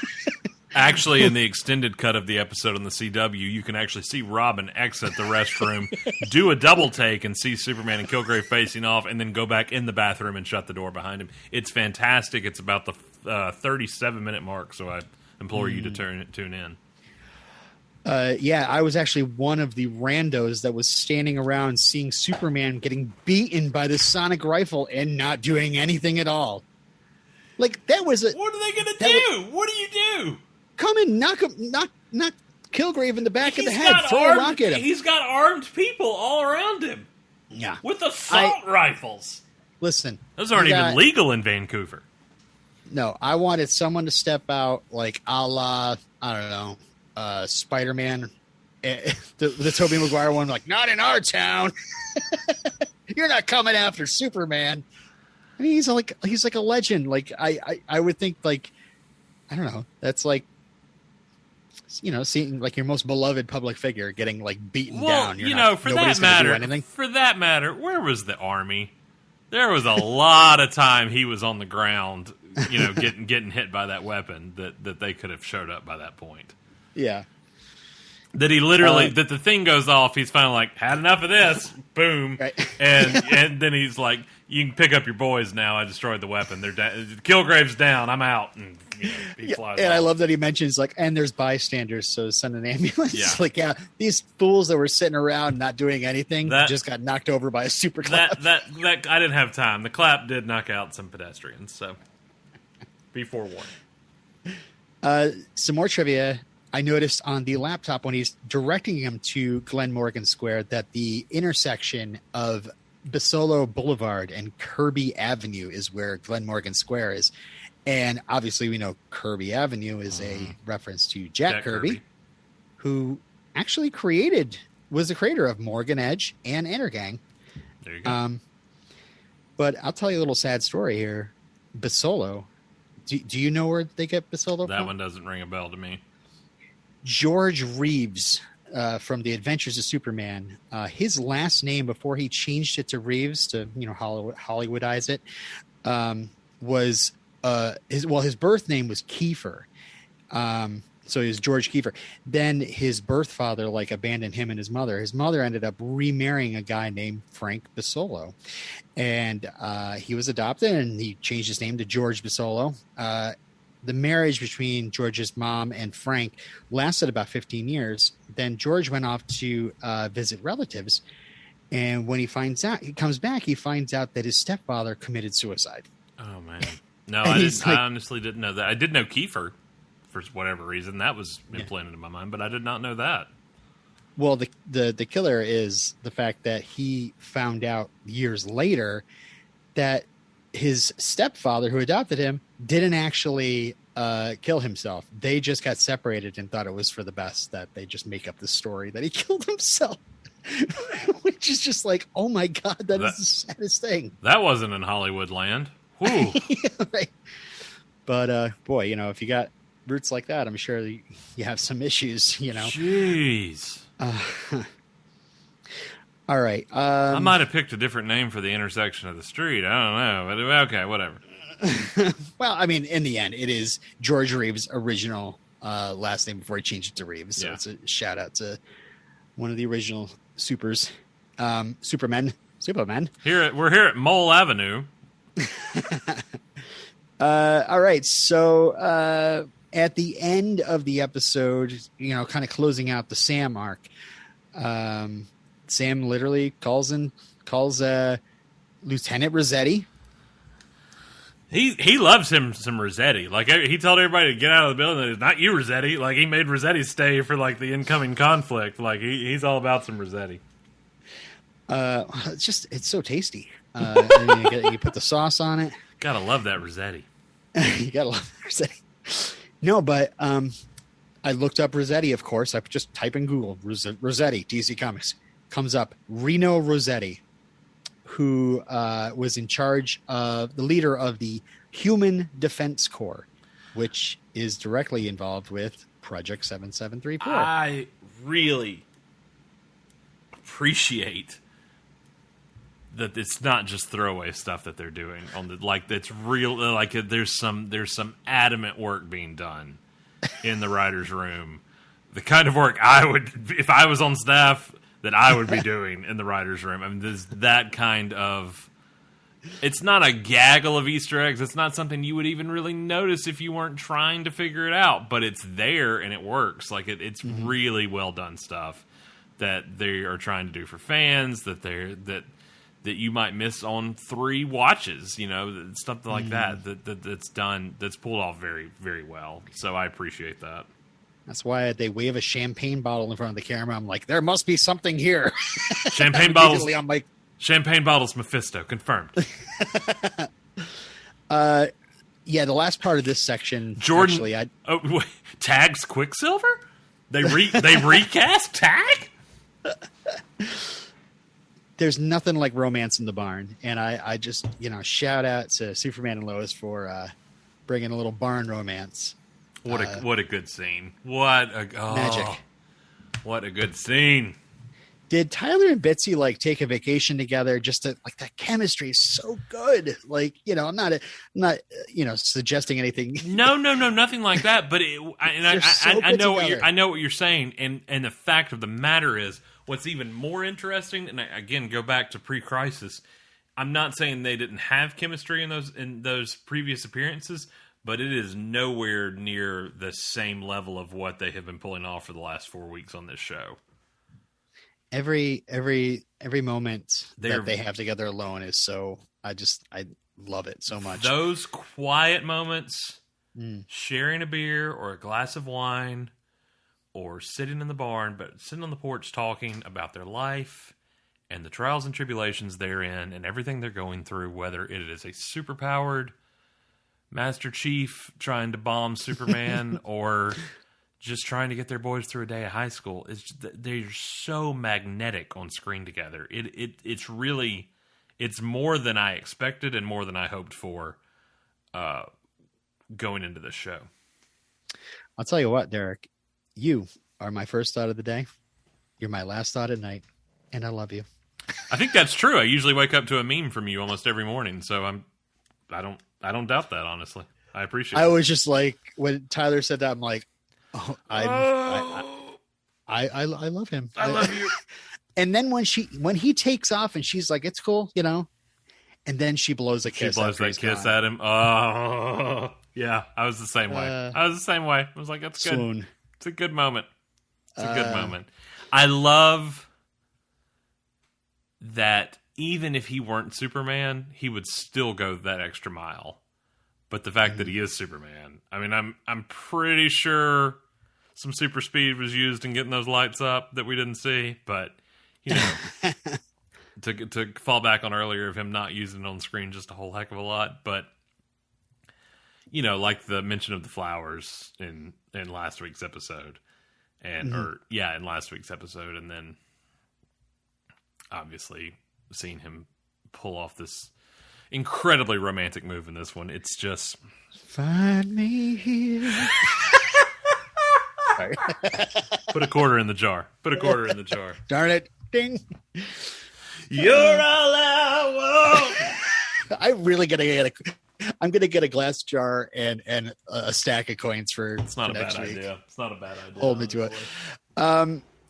Actually, in the extended cut of the episode on the CW, you can actually see Robin exit the restroom, do a double take, and see Superman and Kilgrave facing off, and then go back in the bathroom and shut the door behind him. It's fantastic. It's about the 37-minute mark, so I implore you to tune in. I was actually one of the randos that was standing around seeing Superman getting beaten by the sonic rifle and not doing anything at all. Like, that was What are they going to do? What do you do? Come and knock Kilgrave in the back of the head. Throw a rock at him. He's got armed people all around him. Yeah. With assault rifles. Listen. Those aren't even legal in Vancouver. No, I wanted someone to step out like a la, I don't know, Spider-Man, the Tobey Maguire one, like, not in our town. You're not coming after Superman. I mean, he's like a legend. Like, I would think, like, I don't know. That's like, seeing like your most beloved public figure getting like beaten down. For that matter, where was the army? There was a lot of time he was on the ground, getting hit by that weapon that they could have showed up by that point. Yeah. That he literally, that the thing goes off, he's finally like, had enough of this, boom, right. and then he's like, you can pick up your boys now, I destroyed the weapon, they're Kilgrave's down, I'm out, and he flies off. I love that he mentions, like, and there's bystanders, so send an ambulance. Yeah. Like, these fools that were sitting around not doing anything just got knocked over by a super clap. That I didn't have time. The clap did knock out some pedestrians, so be forewarned. Some more trivia. I noticed on the laptop when he's directing him to Glen Morgan Square that the intersection of Basolo Boulevard and Kirby Avenue is where Glen Morgan Square is. And obviously we know Kirby Avenue is a reference to Jack Kirby, who actually was the creator of Morgan Edge and Energang. There you go. But I'll tell you a little sad story here. Basolo. Do you know where they get Basolo That from? one doesn't ring a bell to me. George Reeves from The Adventures of Superman. His last name before he changed it to Reeves to Hollywoodize it was his birth name was Kiefer. So he was George Kiefer. Then his birth father abandoned him and his mother. His mother ended up remarrying a guy named Frank Basolo. And he was adopted, and he changed his name to George Basolo. The marriage between George's mom and Frank lasted about 15 years. Then George went off to visit relatives. And when he comes back, he finds out that his stepfather committed suicide. Oh, man. No, I honestly didn't know that. I did know Kiefer for whatever reason. That was implanted in my mind, but I did not know that. Well, the killer is the fact that he found out years later that his stepfather, who adopted him, didn't actually kill himself. They just got separated and thought it was for the best that they just make up the story that he killed himself. Which is just like, oh my God, that is the saddest thing. That wasn't in Hollywood land. Whew. Yeah, right. But boy, if you got roots like that, I'm sure you have some issues, Jeez. All right. I might have picked a different name for the intersection of the street. I don't know. But okay, whatever. Well, I mean, in the end, it is George Reeves' original last name before he changed it to Reeves. So it's a shout out to one of the original Supermen. We're here at Mole Avenue. All right. So at the end of the episode, kind of closing out the Sam arc, Sam literally calls Lieutenant Rossetti. He loves him some Rossetti. Like, he told everybody to get out of the building. It's not you, Rossetti. Like, he made Rossetti stay for the incoming conflict. Like, he's all about some Rossetti. It's so tasty. You put the sauce on it. Gotta love that Rossetti. You gotta love that Rossetti. No, but I looked up Rossetti, of course. I just type in Google Rossetti, DC Comics. Comes up Reno Rossetti, who was in charge of the leader of the Human Defense Corps, which is directly involved with Project 7734. I really appreciate that it's not just throwaway stuff that they're doing it's real. There's some adamant work being done in the writer's room. The kind of work I would, if I was on staff, that I would be doing in the writer's room. I mean, there's that kind of... It's not a gaggle of Easter eggs. It's not something you would even really notice if you weren't trying to figure it out. But it's there, and it works. It's really well done stuff that they are trying to do for fans, that you might miss on 3 watches, something like that's done, that's pulled off very, very well. So I appreciate that. That's why they wave a champagne bottle in front of the camera. I'm like, there must be something here. Champagne bottles. I'm like, champagne bottles, Mephisto, confirmed. The last part of this section, Jordan. Actually, Tag's Quicksilver. They recast Tag. There's nothing like romance in the barn, and I just shout out to Superman and Lois for bringing a little barn romance. What a good scene! Magic! What a good scene! Did Tyler and Bitsy take a vacation together? Just to that chemistry is so good. I'm not suggesting anything. No, nothing like that. But I know what you're saying, and the fact of the matter is, what's even more interesting, and I, again, go back to pre-crisis. I'm not saying they didn't have chemistry in those previous appearances, but it is nowhere near the same level of what they have been pulling off for the last 4 weeks on this show. Every moment that they have together alone is so. I love it so much. Those quiet moments, sharing a beer or a glass of wine, or sitting in the barn, but sitting on the porch talking about their life and the trials and tribulations they're in and everything they're going through, whether it is a superpowered Master Chief trying to bomb Superman or just trying to get their boys through a day of high school. They're so magnetic on screen together. It's really, it's more than I expected and more than I hoped for going into this show. I'll tell you what, Derek, you are my first thought of the day. You're my last thought at night, and I love you. I think that's true. I usually wake up to a meme from you almost every morning, so I don't doubt that, honestly. I appreciate it. I was just like, when Tyler said that, I'm like, oh, I love him. I love you. And then when he takes off and she's like, it's cool, you know, and then she blows a kiss. She blows that kiss at him. Oh, yeah. I was the same way. I was like, that's good. Swoon. It's a good moment. It's a good moment. I love that even if he weren't Superman, he would still go that extra mile. But the fact that he is Superman, I mean, I'm pretty sure some super speed was used in getting those lights up that we didn't see. But you know, to fall back on earlier of him not using it on screen just a whole heck of a lot. But you know, like the mention of the flowers in last week's episode, and in last week's episode, and then obviously seeing him pull off this incredibly romantic move in this one. It's just find me here. Put a quarter in the jar. Put a quarter in the jar. Darn it. Ding. You're all I want. I'm gonna get a glass jar and a stack of coins for It's not a next bad week. idea. It's not a bad idea. Hold me to it.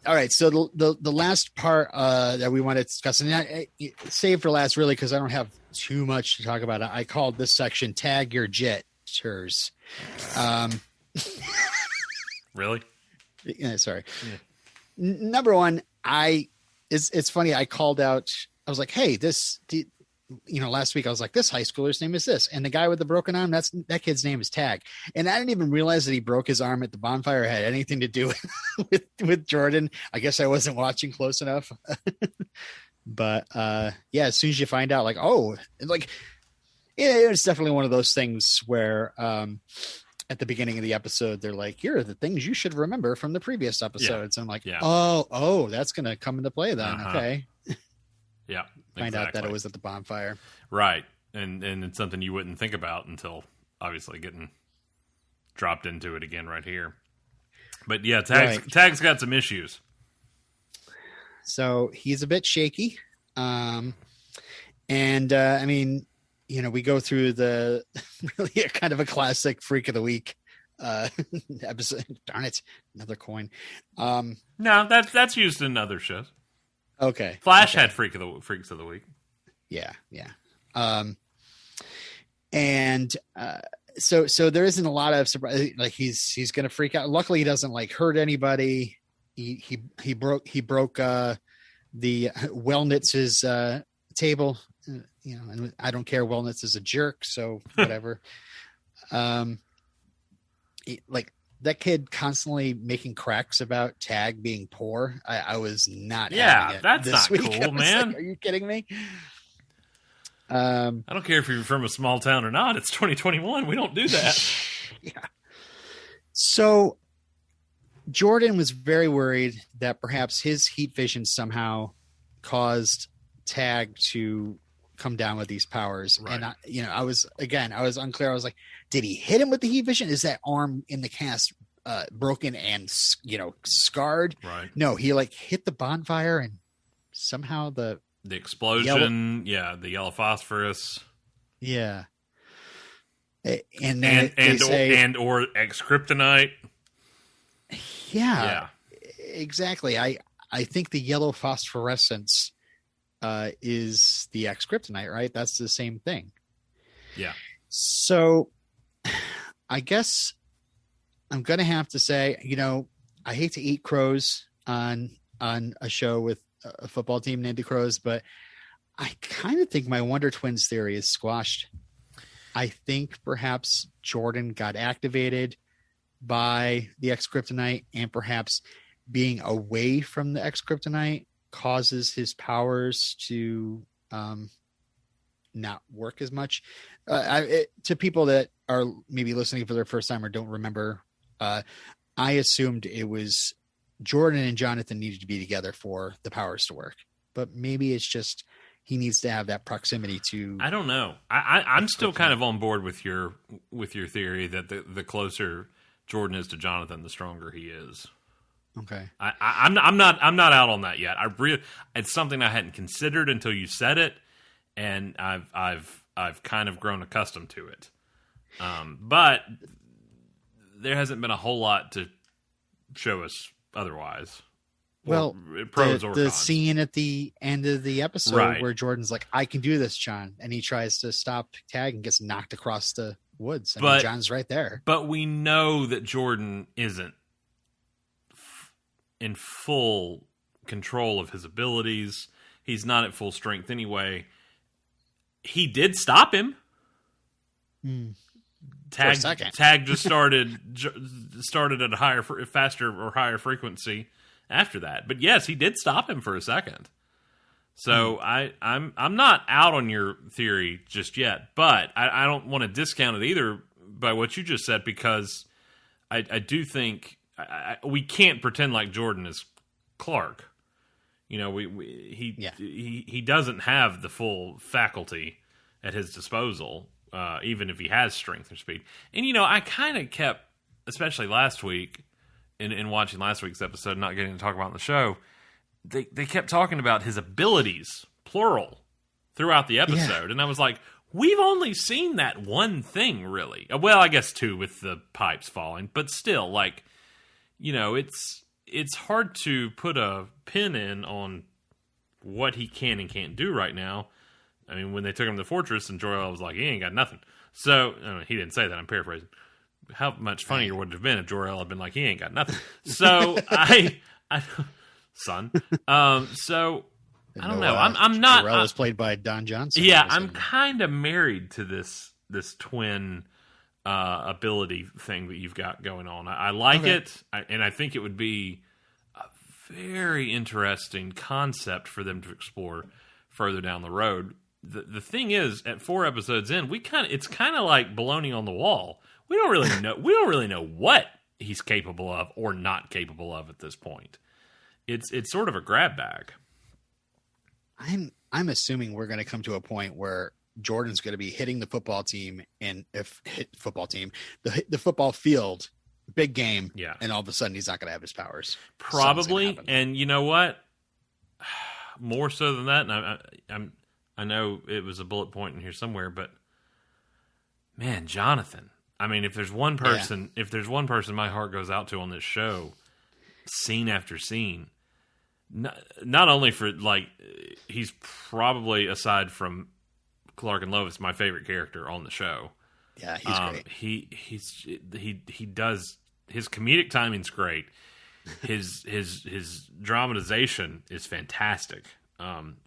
All right, so the last part that we want to discuss, and I save for last, really, because I don't have too much to talk about. I called this section "Tag Your Jitters." Really? Yeah, sorry. Yeah. Number one, it's funny. I called out. I was like, "Hey, last week I was like, this high schooler's name is this," and the guy with the broken arm, that kid's name is Tag. And I didn't even realize that he broke his arm at the bonfire had anything to do with Jordan. I guess I wasn't watching close enough. But as soon as you find out, it's definitely one of those things where at the beginning of the episode, they're like, here are the things you should remember from the previous episodes. Yeah. And I'm like, oh, that's going to come into play then. Okay. Yeah. Find out that it was at the bonfire. Right. And it's something you wouldn't think about until obviously getting dropped into it again right here. But yeah, Tag's got some issues. So he's a bit shaky. I mean, we go through the really kind of a classic freak of the week episode. Darn it. Another coin. No, that's used in other shows. Okay. Flash had freaks of the week. Yeah. So there isn't a lot of surprise. Like he's going to freak out. Luckily he doesn't hurt anybody. He broke the Wellnitz's table, and I don't care. Wellnitz is a jerk. So whatever. That kid constantly making cracks about Tag being poor. I was not. Yeah, that's this not week. cool, man. Like, are you kidding me? I don't care if you're from a small town or not. It's 2021. We don't do that. Yeah. So Jordan was very worried that perhaps his heat vision somehow caused Tag to come down with these powers. Right. And I was unclear. I was like, did he hit him with the heat vision? Is that arm in the cast broken and scarred? Right. No, he hit the bonfire and somehow the explosion, the yellow phosphorus. Yeah. And then or ex-kryptonite. Yeah. Exactly. I think the yellow phosphorescence is the ex-kryptonite, right? That's the same thing. Yeah. So I guess I'm going to have to say, I hate to eat crows on a show with a football team named the Crows, but I kind of think my Wonder Twins theory is squashed. I think perhaps Jordan got activated by the ex-kryptonite, and perhaps being away from the ex-kryptonite causes his powers to not work as much. To people that are maybe listening for their first time or don't remember, I assumed it was Jordan and Jonathan needed to be together for the powers to work, but maybe it's just he needs to have that proximity to. I don't know. I'm still kind of on board with your theory that the closer Jordan is to Jonathan, the stronger he is. Okay. I'm not out on that yet. It's something I hadn't considered until you said it, and I've kind of grown accustomed to it. But there hasn't been a whole lot to show us otherwise. Well, pros or the cons. scene at the end of the episode where Jordan's like, "I can do this, John," and he tries to stop Tag and gets knocked across the woods. I mean, John's right there. But we know that Jordan isn't in full control of his abilities. He's not at full strength anyway. He did stop him. Tag just started at a higher frequency after that. But yes, he did stop him for a second. So I'm not out on your theory just yet, but I don't want to discount it either by what you just said, because I do think we can't pretend like Jordan is Clark. You know, he doesn't have the full faculty at his disposal, even if he has strength or speed. And you know, I kind of kept, especially last week, in watching last week's episode, not getting to talk about it on the show, they kept talking about his abilities, plural, throughout the episode. Yeah. And I was like, we've only seen that one thing, really. Well, I guess two with the pipes falling, but still, like, you know, it's hard to put a pin in on what he can and can't do right now. I mean, when they took him to the fortress and Jor-El was like, he ain't got nothing. So, I mean, he didn't say that, I'm paraphrasing. How much funnier would it have been if Jor-El had been like, he ain't got nothing. So, so, I don't know. I'm not. Jor-El was played by Don Johnson. Yeah, I'm kind of married to this twin ability thing that you've got going on. I like it, and I think it would be a very interesting concept for them to explore further down the road. The thing is, at 4 episodes in, it's kind of like baloney on the wall. We don't really know what he's capable of or not capable of at this point. It's sort of a grab bag. I'm assuming we're going to come to a point where Jordan's going to be hitting the football team the football field, big game, and all of a sudden he's not going to have his powers. Probably, and you know what? More so than that, and I know it was a bullet point in here somewhere, but man, Jonathan. I mean, if there's one person my heart goes out to on this show, scene after scene, not only for, like, he's probably, aside from Clark and Lois, my favorite character on the show. Yeah, he's great. He does, his comedic timing's great. His dramatization is fantastic.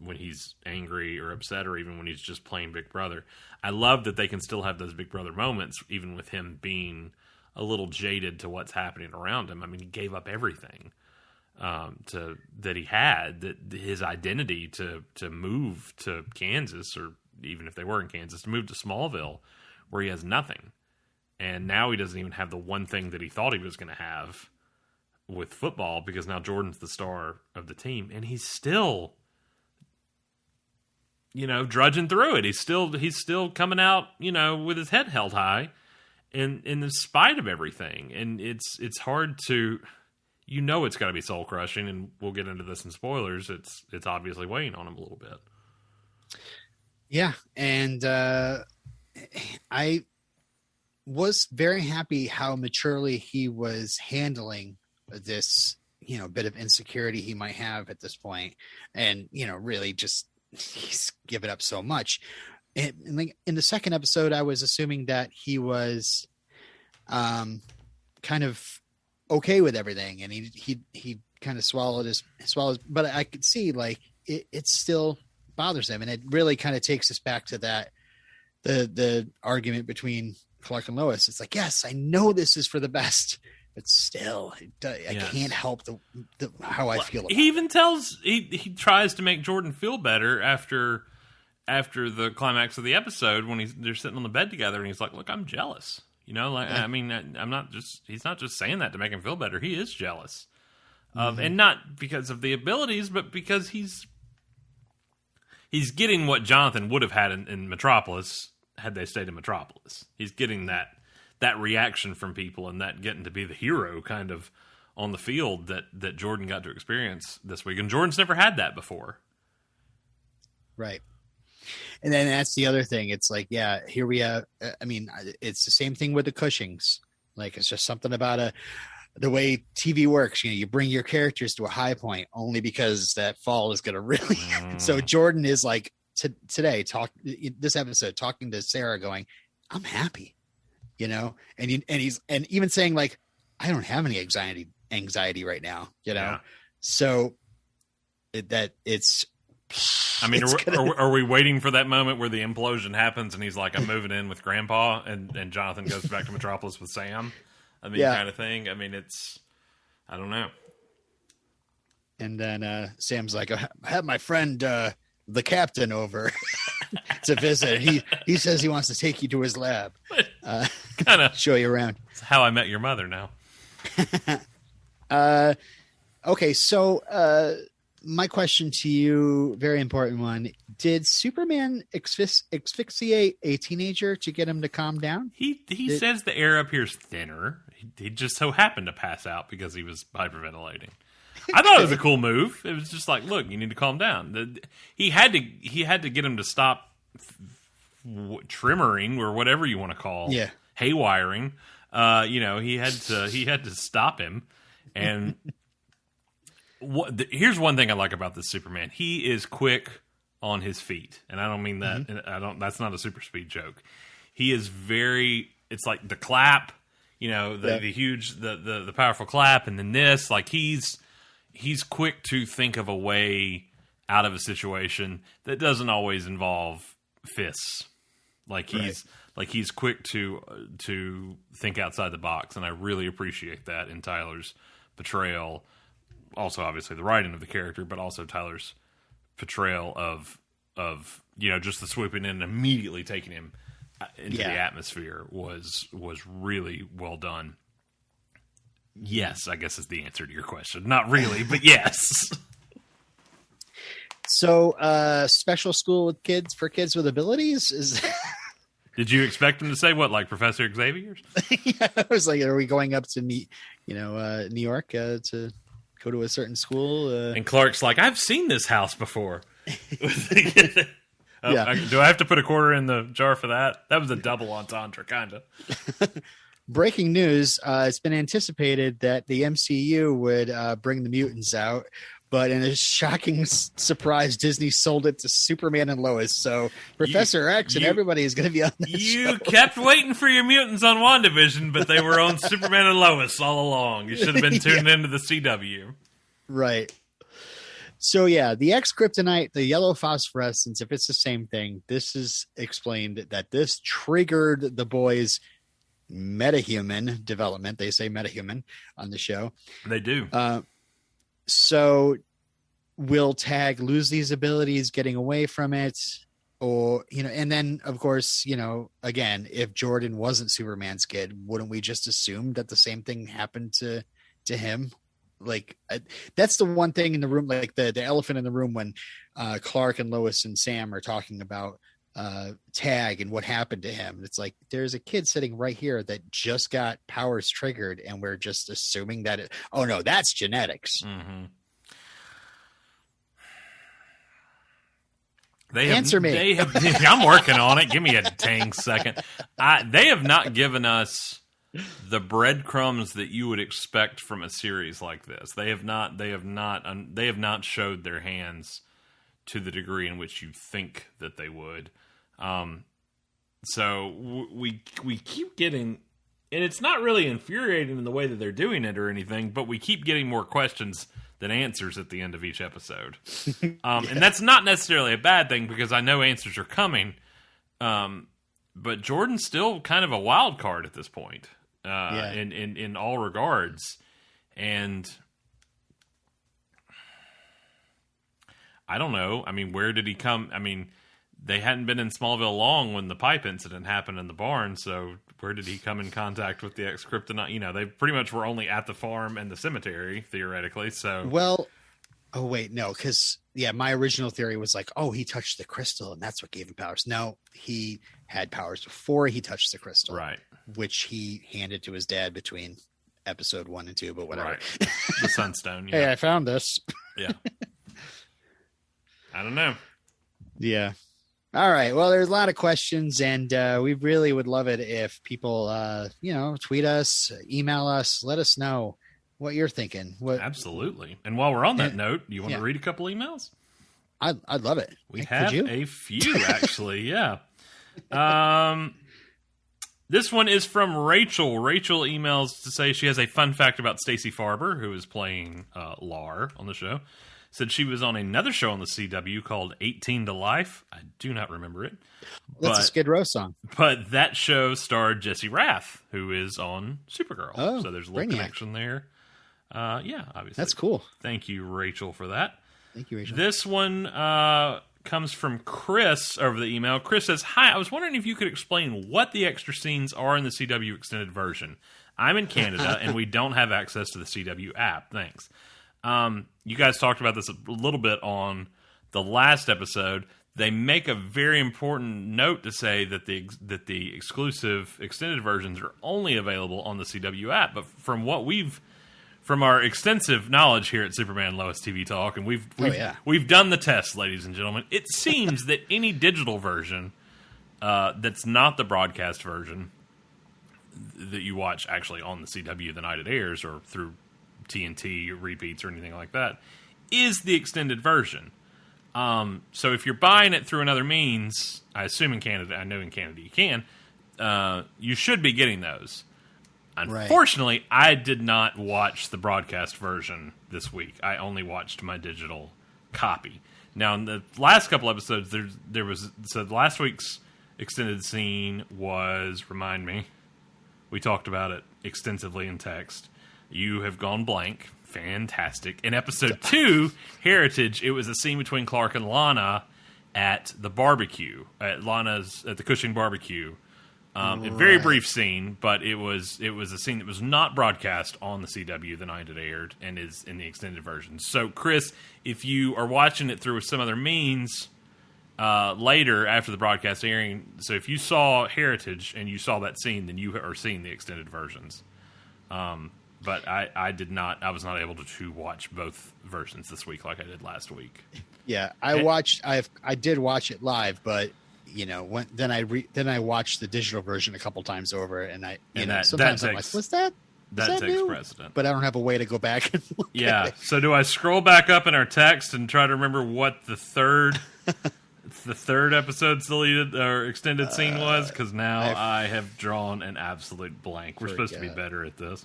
When he's angry or upset, or even when he's just playing Big Brother. I love that they can still have those Big Brother moments, even with him being a little jaded to what's happening around him. I mean, he gave up everything that he had, that his identity to move to Kansas, or even if they were in Kansas, to move to Smallville, where he has nothing. And now he doesn't even have the one thing that he thought he was going to have with football, because now Jordan's the star of the team, and he's still, you know, drudging through it. He's still coming out, you know, with his head held high, in spite of everything. And it's hard to, you know, it's got to be soul crushing. And we'll get into this in spoilers. It's obviously weighing on him a little bit. Yeah, and I was very happy how maturely he was handling this, you know, bit of insecurity he might have at this point, and, you know, really just. He's given up so much. And like in the second episode, I was assuming that he was kind of okay with everything, and he kind of swallowed, but I could see, like, it still bothers him, and it really kind of takes us back to that the argument between Clark and Lois. It's like, yes, I know this is for the best, but still, I can't help how I feel about he even tells, he tries to make Jordan feel better after after the climax of the episode when they're sitting on the bed together, and he's like, "Look, I'm jealous." I mean, I'm not just. He's not just saying that to make him feel better. He is jealous of, and not because of the abilities, but because he's getting what Jonathan would have had in Metropolis had they stayed in Metropolis. He's getting that reaction from people, and that getting to be the hero kind of on the field that Jordan got to experience this week. And Jordan's never had that before. Right. And then that's the other thing. It's like, yeah, here we have, I mean, it's the same thing with the Cushings. Like, it's just something about the way TV works. You bring your characters to a high point only because that fall is going to really. So Jordan is like today this episode talking to Sarah going, I'm happy, and he's even saying like, I don't have any anxiety right now, Yeah. So it's, I mean, are we waiting for that moment where the implosion happens and he's like, I'm moving in with Grandpa, and Jonathan goes back to Metropolis with Sam? I mean, kind of thing. I mean, I don't know. And then Sam's like, I have my friend, the captain, over to visit. He says he wants to take you to his lab. Kind of show you around. It's how I met your mother now. Okay, so my question to you, very important one. Did Superman asphyxiate a teenager to get him to calm down? He says the air up here's thinner. He just so happened to pass out because he was hyperventilating. I thought it was a cool move. It was just like, look, you need to calm down. He had to get him to stop trimmering or whatever you want to call haywiring. He had to stop him. And here's one thing I like about this Superman. He is quick on his feet, and I don't mean that. That's not a super speed joke. He is very. It's like the clap, the huge, the powerful clap, and then this. Like he's quick to think of a way out of a situation that doesn't always involve fists. Like he's quick to think outside the box, and I really appreciate that in Tyler's portrayal. Also, obviously, the writing of the character, but also Tyler's portrayal of just the swooping in and immediately taking him into the atmosphere was really well done. Yes, I guess is the answer to your question. Not really, but yes. So, special school for kids with abilities is. Did you expect him to say what, like Professor Xavier's? Yeah, I was like, are we going up to New York to go to a certain school? And Clark's like, I've seen this house before. Do I have to put a quarter in the jar for that? That was a double entendre, kind of. Breaking news, it's been anticipated that the MCU would bring the mutants out, but in a shocking surprise, Disney sold it to Superman and Lois. So Professor X and everybody is going to be on the show. You kept waiting for your mutants on WandaVision, but they were on Superman and Lois all along. You should have been tuned into the CW. Right. So, the X kryptonite, the yellow phosphorescence, if it's the same thing, this is explained that this triggered the boys' metahuman development. They say metahuman on the show. They do. So will Tag lose these abilities getting away from it? Or, and then, of course, again, if Jordan wasn't Superman's kid, wouldn't we just assume that the same thing happened to him? Like, that's the one thing in the room, like the elephant in the room when Clark and Lois and Sam are talking about Tag and what happened to him. It's like, there's a kid sitting right here that just got powers triggered, and we're just assuming that oh no, that's genetics. Mm-hmm. Answer me. I'm working on it. Give me a dang second. They have not given us the breadcrumbs that you would expect from a series like this. They have not showed their hands to the degree in which you think that they would. So we keep getting, and it's not really infuriating in the way that they're doing it or anything, but we keep getting more questions than answers at the end of each episode. And that's not necessarily a bad thing because I know answers are coming. But Jordan's still kind of a wild card at this point, in all regards. And I don't know. I mean, where did he come? I mean, they hadn't been in Smallville long when the pipe incident happened in the barn, so where did he come in contact with the ex-Kryptonite? You know, they pretty much were only at the farm and the cemetery, theoretically, so... Well, oh, wait, no, because, my original theory was like, oh, he touched the crystal, and that's what gave him powers. No, he had powers before he touched the crystal. Right. Which he handed to his dad between episode 1 and 2, but whatever. Right. The Sunstone. Hey, I found this. Yeah. I don't know. Yeah. All right. Well, there's a lot of questions, and we really would love it if people, tweet us, email us, let us know what you're thinking. Absolutely. And while we're on that note, you want to read a couple emails? I'd love it. We have a few, actually. Yeah. This one is from Rachel. Rachel emails to say she has a fun fact about Stacey Farber, who is playing Lar on the show. Said she was on another show on the CW called 18 to Life. I do not remember it. That's a Skid Row song. But that show starred Jesse Rath, who is on Supergirl. Oh, so there's a little connection there. Obviously. That's cool. Thank you, Rachel, for that. Thank you, Rachel. This one comes from Chris over the email. Chris says, hi, I was wondering if you could explain what the extra scenes are in the CW extended version. I'm in Canada, and we don't have access to the CW app. Thanks. You guys talked about this a little bit on the last episode. They make a very important note to say that the exclusive extended versions are only available on the CW app. But from our extensive knowledge here at Superman Lois TV Talk, and we've done the test, ladies and gentlemen, it seems that any digital version that's not the broadcast version that you watch actually on the CW the night it airs or through TNT repeats or anything like that is the extended version. So if you're buying it through another means, I assume in Canada, I know in Canada you can, you should be getting those. Unfortunately, I did not watch the broadcast version this week. I only watched my digital copy. Now, in the last couple episodes, last week's extended scene was, remind me, we talked about it extensively in text. You have gone blank. Fantastic. In episode 2, Heritage, it was a scene between Clark and Lana at the barbecue, at the Cushing barbecue. A very brief scene, but it was a scene that was not broadcast on the CW the night it aired and is in the extended version. So, Chris, if you are watching it through some other means later after the broadcast airing, so if you saw Heritage and you saw that scene, then you are seeing the extended versions. But I did not. I was not able to watch both versions this week like I did last week. Yeah, I did watch it live, but then I watched the digital version a couple times over, and sometimes I'm like, what's that? That takes precedent. But I don't have a way to go back and look at it. So do I scroll back up in our text and try to remember what the third episode's deleted or extended scene was? Because now I have drawn an absolute blank. We're supposed to be better at this.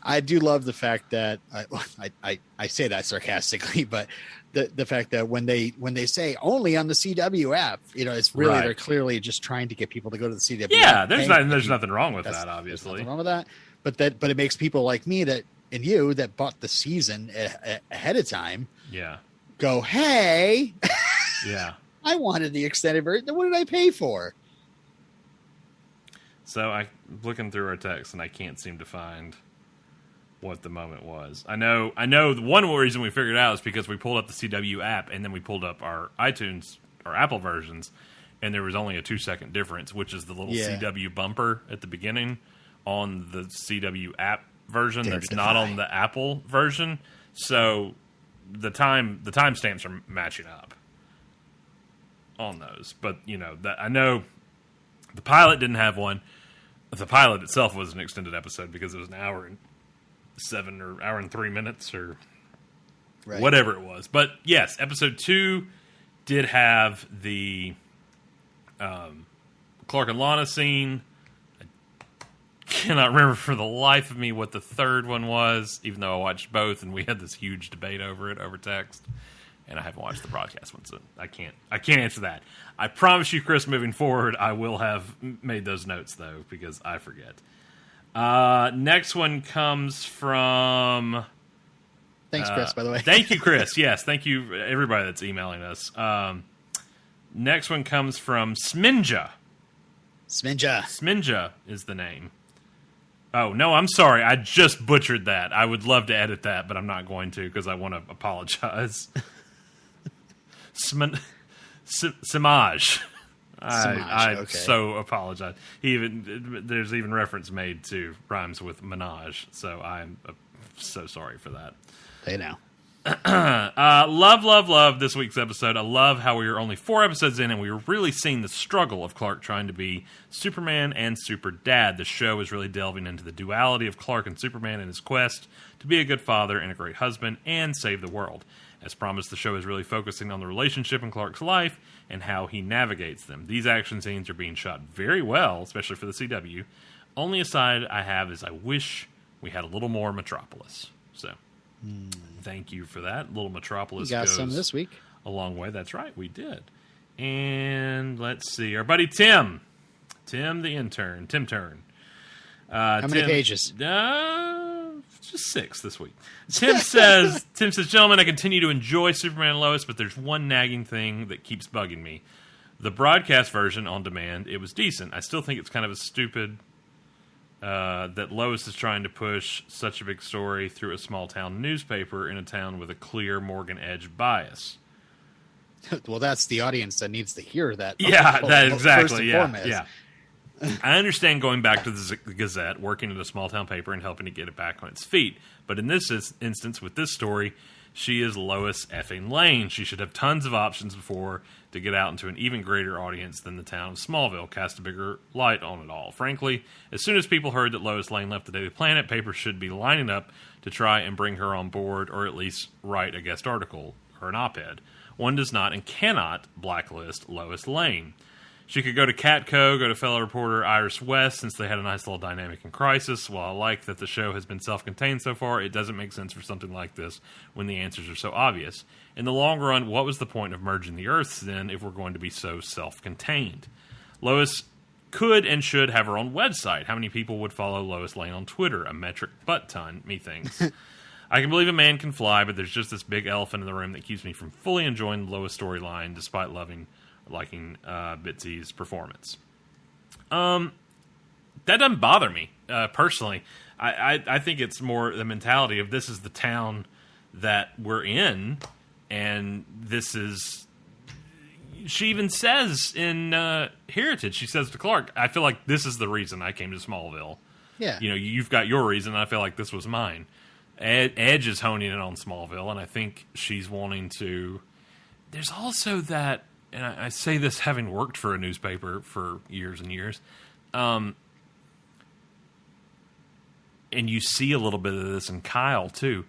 I do love the fact that I say that sarcastically, but the fact that when they say only on the CW app, it's really they're clearly just trying to get people to go to the CW. Yeah, app. there's nothing wrong with that, obviously. There's nothing wrong with that, but it makes people like me that bought the season ahead of time. Yeah. Go, hey. Yeah. I wanted the extended version. What did I pay for? So I'm looking through our text and I can't seem to find what the moment was. I know the one reason we figured it out is because we pulled up the CW app and then we pulled up our iTunes or Apple versions, and there was only a 2-second difference, which is the little CW bumper at the beginning on the CW app version that's not on the Apple version. So the timestamps are matching up on those. But I know the pilot didn't have one. The pilot itself was an extended episode because it was an hour and 7 or hour and 3 minutes or whatever it was. But yes, episode 2 did have the Clark and Lana scene. I cannot remember for the life of me what the third one was, even though I watched both and we had this huge debate over it over text. And I haven't watched the broadcast one, so I can't answer that. I promise you, Chris, moving forward, I will have made those notes, though, because I forget. Next one comes from... Thanks, Chris, by the way. Thank you, Chris. Yes, thank you, everybody that's emailing us. Next one comes from Sminja. Sminja. Sminja is the name. Oh, no, I'm sorry. I just butchered that. I would love to edit that, but I'm not going to because I want to apologize. Samaj. I so apologize. There's even reference made to rhymes with menage, so I'm so sorry for that. They know. Love this week's episode. I love how we were only 4 episodes in and we were really seeing the struggle of Clark trying to be Superman and Super Dad. The show is really delving into the duality of Clark and Superman in his quest to be a good father and a great husband and save the world. As promised, the show is really focusing on the relationship in Clark's life and how he navigates them. These action scenes are being shot very well, especially for the CW. Only aside I have is I wish we had a little more Metropolis. So... Thank you for that. Little Metropolis goes some this week. A long way. That's right, we did. And let's see. Our buddy Tim the intern. Tim Turn. How many pages? Just 6 this week. Tim says, gentlemen, I continue to enjoy Superman and Lois, but there's one nagging thing that keeps bugging me. The broadcast version on demand, it was decent. I still think it's kind of a stupid... that Lois is trying to push such a big story through a small-town newspaper in a town with a clear Morgan Edge bias. Well, that's the audience that needs to hear that. Yeah, that exactly. Yeah. I understand going back to the Gazette, working at a small-town paper, and helping to get it back on its feet. But in this instance, with this story, she is Lois effing Lane. She should have tons of options before to get out into an even greater audience than the town of Smallville, cast a bigger light on it all. Frankly, as soon as people heard that Lois Lane left the Daily Planet, papers should be lining up to try and bring her on board, or at least write a guest article or an op-ed. One does not and cannot blacklist Lois Lane. She could go to Catco, go to fellow reporter Iris West, since they had a nice little dynamic in Crisis. While I like that the show has been self-contained so far, it doesn't make sense for something like this when the answers are so obvious. In the long run, what was the point of merging the Earths then if we're going to be so self-contained? Lois could and should have her own website. How many people would follow Lois Lane on Twitter? A metric butt ton, methinks. I can believe a man can fly, but there's just this big elephant in the room that keeps me from fully enjoying the Lois storyline, despite liking Bitsy's performance. That doesn't bother me, personally. I think it's more the mentality of this is the town that we're in, and this is... She even says in Heritage, she says to Clark, I feel like this is the reason I came to Smallville. Yeah. You know, you've got your reason, and I feel like this was mine. Edge is honing in on Smallville, and I think she's wanting to... There's also that... And I say this having worked for a newspaper for years and years, and you see a little bit of this in Kyle, too.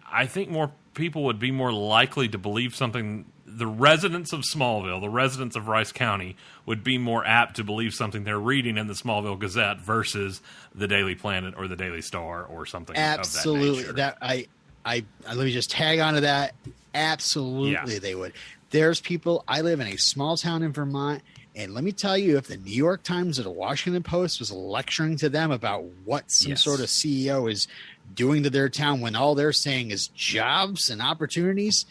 I think more people would be more likely to believe something. The residents of Smallville, the residents of Rice County, would be more apt to believe something they're reading in the Smallville Gazette versus the Daily Planet or the Daily Star or something Absolutely. of that nature. Let me just tag on to that. Absolutely, They would. There's people. I live in a small town in Vermont, and let me tell you, if the New York Times or the Washington Post was lecturing to them about what some sort of CEO is doing to their town when all they're saying is jobs and opportunities,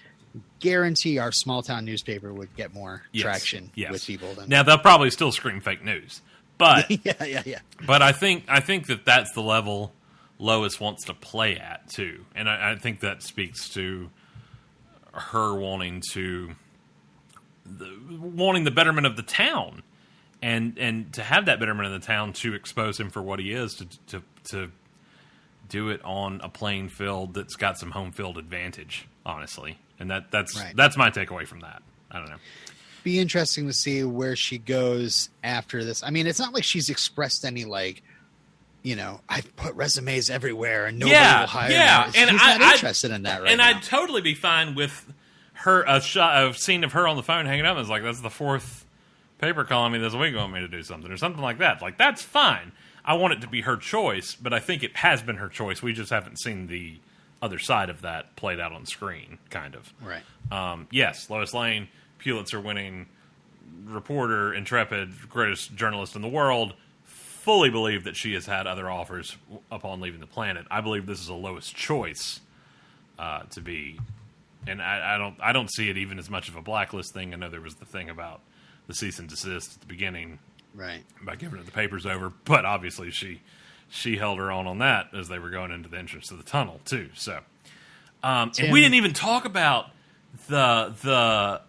guarantee our small town newspaper would get more traction with people. Now they'll probably still scream fake news, but yeah. But I think that that's the level Lois wants to play at too, and I think that speaks to her wanting the betterment of the town, and to have that betterment of the town to expose him for what he is, to do it on a playing field that's got some home field advantage, honestly, and that's my takeaway from that. I don't know. Be interesting to see where she goes after this. I mean, it's not like she's expressed any I've put resumes everywhere and nobody will hire me. And she's not interested in that right now. I'd totally be fine with her, a scene of her on the phone hanging up. It's like, that's the 4th paper calling me this week wanting me to do something or something like that. Like, that's fine. I want it to be her choice, but I think it has been her choice. We just haven't seen the other side of that played out on screen, kind of. Right. Yes, Lois Lane, Pulitzer-winning reporter, intrepid, greatest journalist in the world, fully believe that she has had other offers upon leaving the planet. I believe this is a Lois choice to be and I don't see it even as much of a blacklist thing. I know there was the thing about the cease and desist at the beginning, right, by giving her the papers over, but obviously she held her own on that as they were going into the entrance of the tunnel too. So, and we didn't even talk about the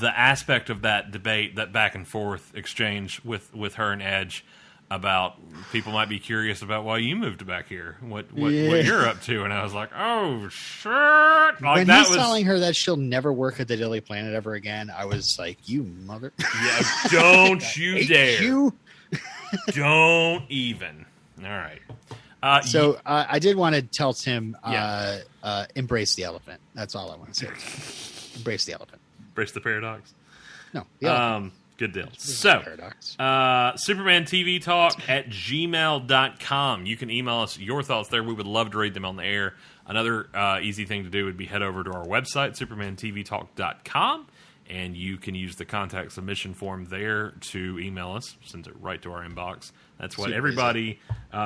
aspect of that debate, that back and forth exchange with her and Edge, about people might be curious about why you moved back here, what you're up to, and I was like, oh shit! Like, when he's telling her that she'll never work at the Daily Planet ever again, I was like, you mother! Yeah, don't you dare! You. Don't even. All right. So I did want to tell Tim, embrace the elephant. That's all I want to say. Embrace the elephant. Embrace the paradox. No. The elephant. Good deal. So, Superman TV Talk at gmail.com. You can email us your thoughts there. We would love to read them on the air. Another easy thing to do would be head over to our website, supermantvtalk.com, and you can use the contact submission form there to email us. Sends it right to our inbox. That's what everybody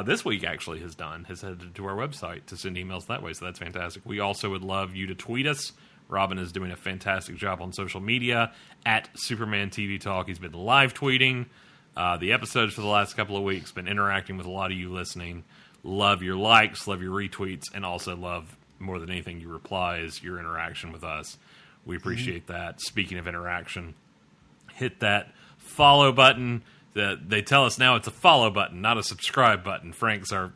this week actually has done, has headed to our website to send emails that way, so that's fantastic. We also would love you to tweet us. Robin is doing a fantastic job on social media at Superman TV Talk. He's been live tweeting the episodes for the last couple of weeks, been interacting with a lot of you listening. Love your likes, love your retweets, and also love, more than anything, your replies, your interaction with us. We appreciate that. Speaking of interaction, hit that follow button. They tell us now it's a follow button, not a subscribe button. Frank's our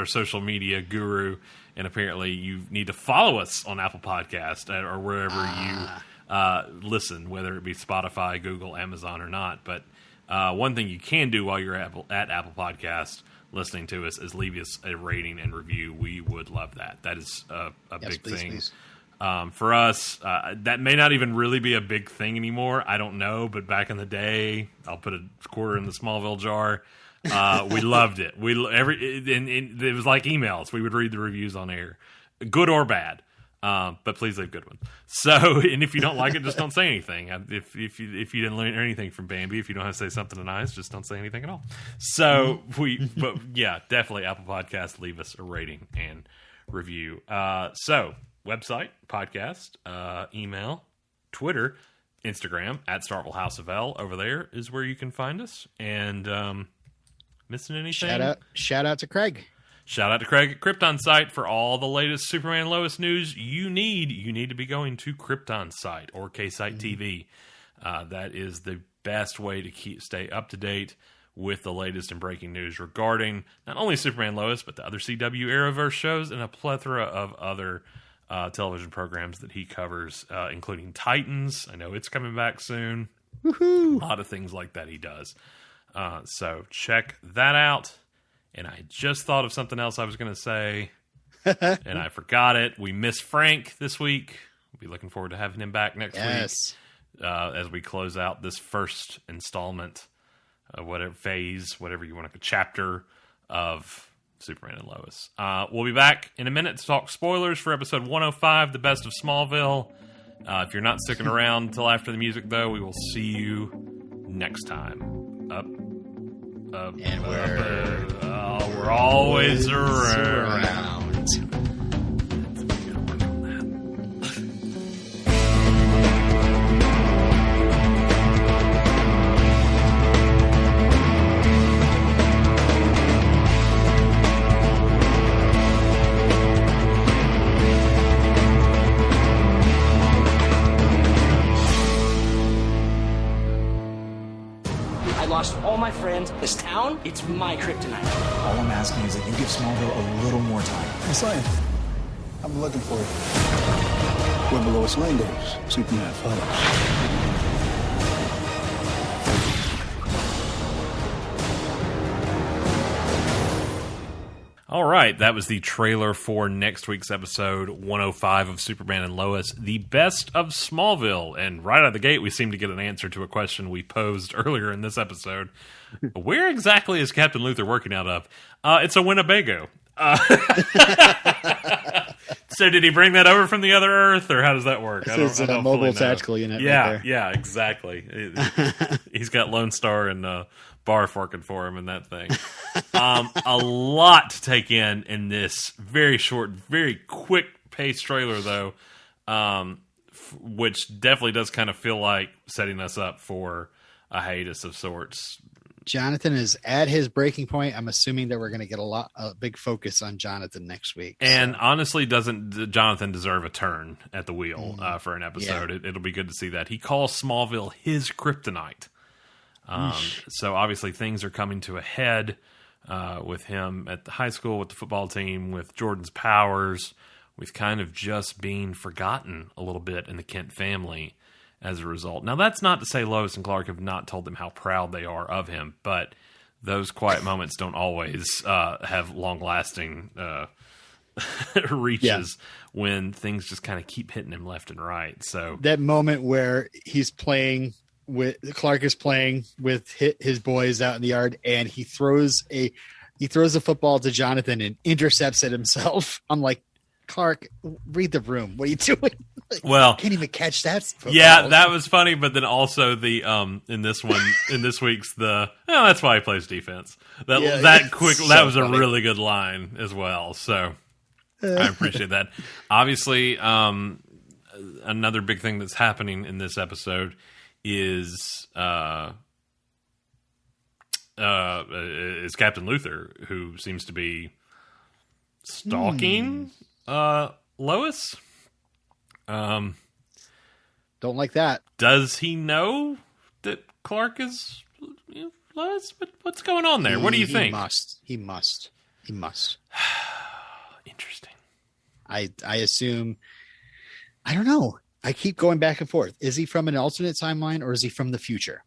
social media guru. And apparently you need to follow us on Apple Podcast or wherever you listen, whether it be Spotify, Google, Amazon, or not. But one thing you can do while you're at Apple Podcast listening to us is leave us a rating and review. We would love that. That is a big thing. Please. For us, that may not even really be a big thing anymore. I don't know. But back in the day, I'll put a quarter in the Smallville jar. We loved it. It was like emails. We would read the reviews on air, good or bad. But please leave good ones. So, and if you don't like it, just don't say anything. If you didn't learn anything from Bambi, if you don't have to say something nice, just don't say anything at all. So but yeah, definitely Apple Podcasts, leave us a rating and review. So website, podcast, email, Twitter, Instagram at Starkville House of L. Over there is where you can find us. And missing anything? Shout out to Craig. Shout out to Craig at Krypton Site for all the latest Superman Lois news you need. You need to be going to Krypton Site or K-Site TV. That is the best way to stay up to date with the latest and breaking news regarding not only Superman Lois, but the other CW Arrowverse shows and a plethora of other television programs that he covers, including Titans. I know it's coming back soon. Woohoo! A lot of things like that he does. So check that out. And I just thought of something else I was going to say, and I forgot it. We miss Frank this week. We'll be looking forward to having him back next week as we close out this first installment, whatever phase, whatever you want to chapter of Superman and Lois. We'll be back in a minute to talk spoilers for episode 105, The Best of Smallville. If you're not sticking around until after the music, though, we will see you next time. And we're always around. Lost all my friends. This town, it's my kryptonite. All I'm asking is that you give Smallville a little more time. Hey, Slam, I'm looking for you. Where Lois Lane goes, Superman follows. All right, that was the trailer for next week's episode 105 of Superman and Lois, The Best of Smallville. And right out of the gate, we seem to get an answer to a question we posed earlier in this episode. Where exactly is Captain Luthor working out of? It's a Winnebago. So did he bring that over from the other Earth, or how does that work? It's a mobile tactical unit. Yeah, right there. Yeah, exactly. He's got Lone Star and Barf working for him in that thing. A lot to take in this very short, very quick paced trailer, though, which definitely does kind of feel like setting us up for a hiatus of sorts. Jonathan is at his breaking point. I'm assuming that we're going to get a big focus on Jonathan next week. And honestly, doesn't Jonathan deserve a turn at the wheel for an episode? Yeah. It'll be good to see that. He calls Smallville his kryptonite. So obviously things are coming to a head with him at the high school, with the football team, with Jordan's powers, with kind of just being forgotten a little bit in the Kent family as a result. Now, that's not to say Lois and Clark have not told them how proud they are of him, but those quiet moments don't always have long-lasting reaches when things just kind of keep hitting him left and right. So that moment where Clark is playing with his boys out in the yard, and he throws a football to Jonathan and intercepts it himself. I'm like, Clark, read the room. What are you doing? Well, can't even catch that football. Yeah, that was funny. But then also the in this week's that's why he plays defense. That was a really good line as well. So I appreciate that. Obviously, another big thing that's happening in this episode is Captain Luther, who seems to be stalking Lois. Don't like that. Does he know that Clark is Lois? What's going on there? What do you think? He must. Interesting. I assume. I don't know. I keep going back and forth. Is he from an alternate timeline or is he from the future?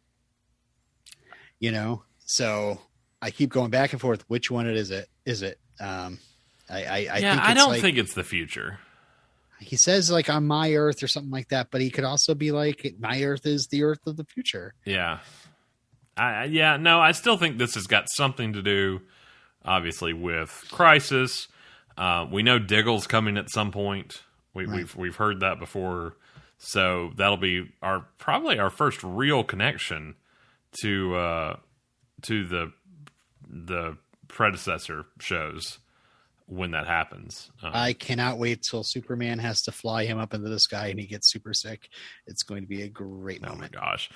So I keep going back and forth. Which one is it? I don't think it's the future. He says like on my Earth or something like that, but he could also be like my Earth is the Earth of the future. Yeah. I still think this has got something to do, obviously, with Crisis. We know Diggle's coming at some point. We've heard that before, so that'll be probably our first real connection to the predecessor shows when that happens. I cannot wait till Superman has to fly him up into the sky and he gets super sick. It's going to be a great moment. Oh my gosh.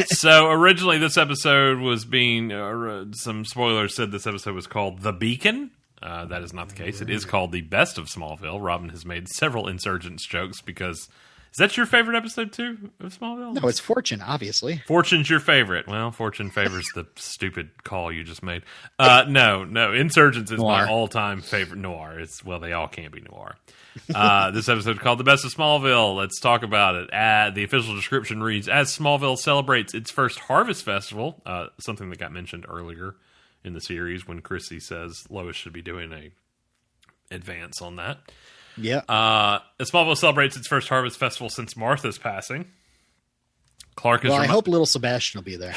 So originally this episode was some spoilers said this episode was called The Beacon. That is not the case. It is called The Best of Smallville. Robin has made several Insurgents jokes because... Is that your favorite episode, too, of Smallville? No, it's Fortune, obviously. Fortune's your favorite. Well, Fortune favors the stupid call you just made. No. Insurgents is my all-time favorite noir. They all can't be noir. This episode is called The Best of Smallville. Let's talk about it. The official description reads, as Smallville celebrates its first Harvest Festival, something that got mentioned earlier in the series when Chrissy says Lois should be doing a advance on that. Yeah. Smallville celebrates its first Harvest Festival since Martha's passing. I hope little Sebastian will be there.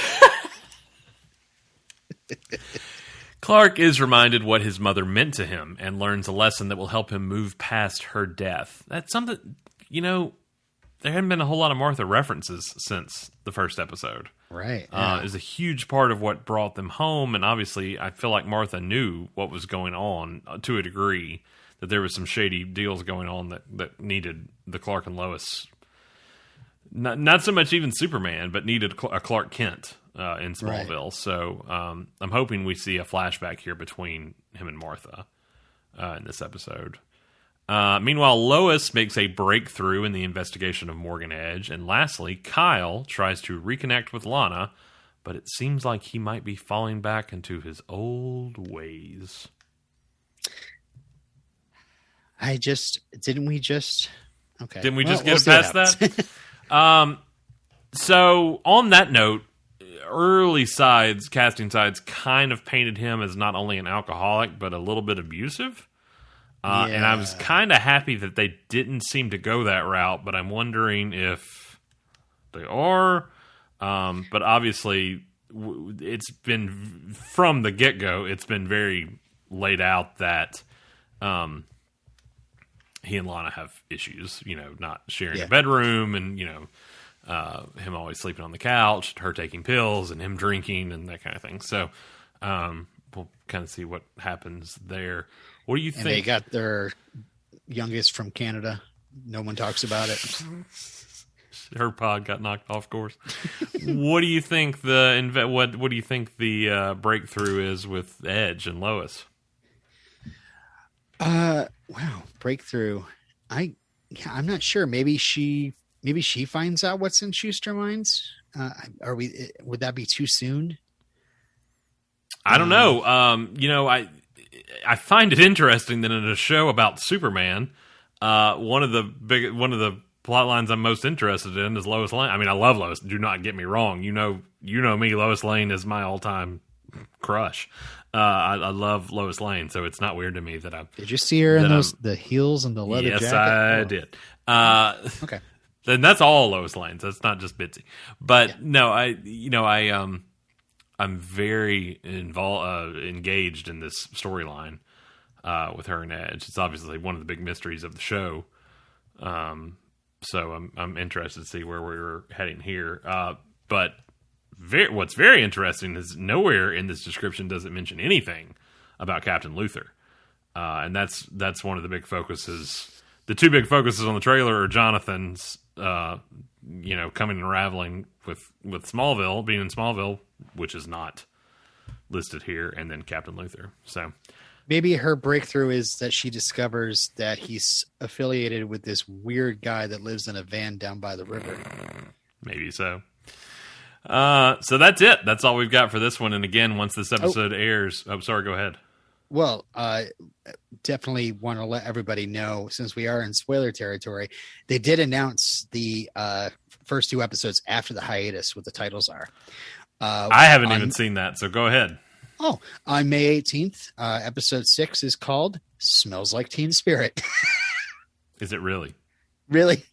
Clark is reminded what his mother meant to him and learns a lesson that will help him move past her death. That's something, there hadn't been a whole lot of Martha references since the first episode. Right. Is a huge part of what brought them home, and obviously I feel like Martha knew what was going on to a degree, that there was some shady deals going on that needed the Clark and Lois, not so much even Superman, but needed a Clark Kent in Smallville. Right. So I'm hoping we see a flashback here between him and Martha in this episode. Meanwhile, Lois makes a breakthrough in the investigation of Morgan Edge. And lastly, Kyle tries to reconnect with Lana, but it seems like he might be falling back into his old ways. Didn't we just get past that? So on that note, early casting sides kind of painted him as not only an alcoholic, but a little bit abusive. And I was kind of happy that they didn't seem to go that route, but I'm wondering if they are. But obviously, it's been, from the get-go, it's been very laid out that he and Lana have issues, not sharing a bedroom and, him always sleeping on the couch, her taking pills and him drinking and that kind of thing. So we'll kind of see what happens there. What do you think? They got their youngest from Canada. No one talks about it. Her pod got knocked off course. What do you think what do you think the breakthrough is with Edge and Lois? Wow, breakthrough. I'm not sure. Maybe she finds out what's in Schuster minds. Would that be too soon? I don't know. I find it interesting that in a show about Superman, one of the plot lines I'm most interested in is Lois Lane. I mean, I love Lois. Do not get me wrong. You know me. Lois Lane is my all-time crush. I love Lois Lane, so it's not weird to me that I did you see her in the heels and the leather jacket? Yes, I did. Okay, then that's all Lois Lane's. That's not just Bitsy. But no, I'm very engaged in this storyline with her and Edge. It's obviously one of the big mysteries of the show. So I'm interested to see where we're heading here. But what's very interesting is nowhere in this description does it mention anything about Captain Luthor. And that's one of the big focuses. The two big focuses on the trailer are Jonathan's, coming and raveling with Smallville, being in Smallville, which is not listed here, and then Captain Luthor. So maybe her breakthrough is that she discovers that he's affiliated with this weird guy that lives in a van down by the river. Maybe so. So that's it. That's all we've got for this one. And again, once this episode airs... Oh, sorry, go ahead. Well, definitely want to let everybody know, since we are in spoiler territory, they did announce the first two episodes after the hiatus, what the titles are. I haven't even seen that, so go ahead. Oh, on May 18th, episode 6 is called Smells Like Teen Spirit. Is it really? Really?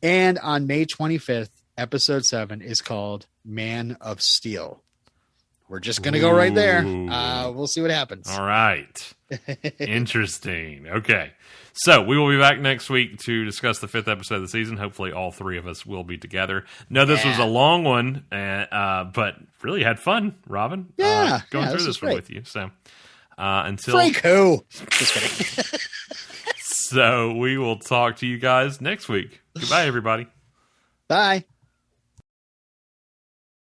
And on May 25th, episode 7 is called Man of Steel. We're just going to go right there. We'll see what happens. All right. Interesting. Okay. So we will be back next week to discuss the 5th episode of the season. Hopefully all three of us will be together. No, this was a long one, but really had fun, Robin. Yeah. Going through this one with you. So until... Freak who? Just kidding. So we will talk to you guys next week. Goodbye, everybody. Bye.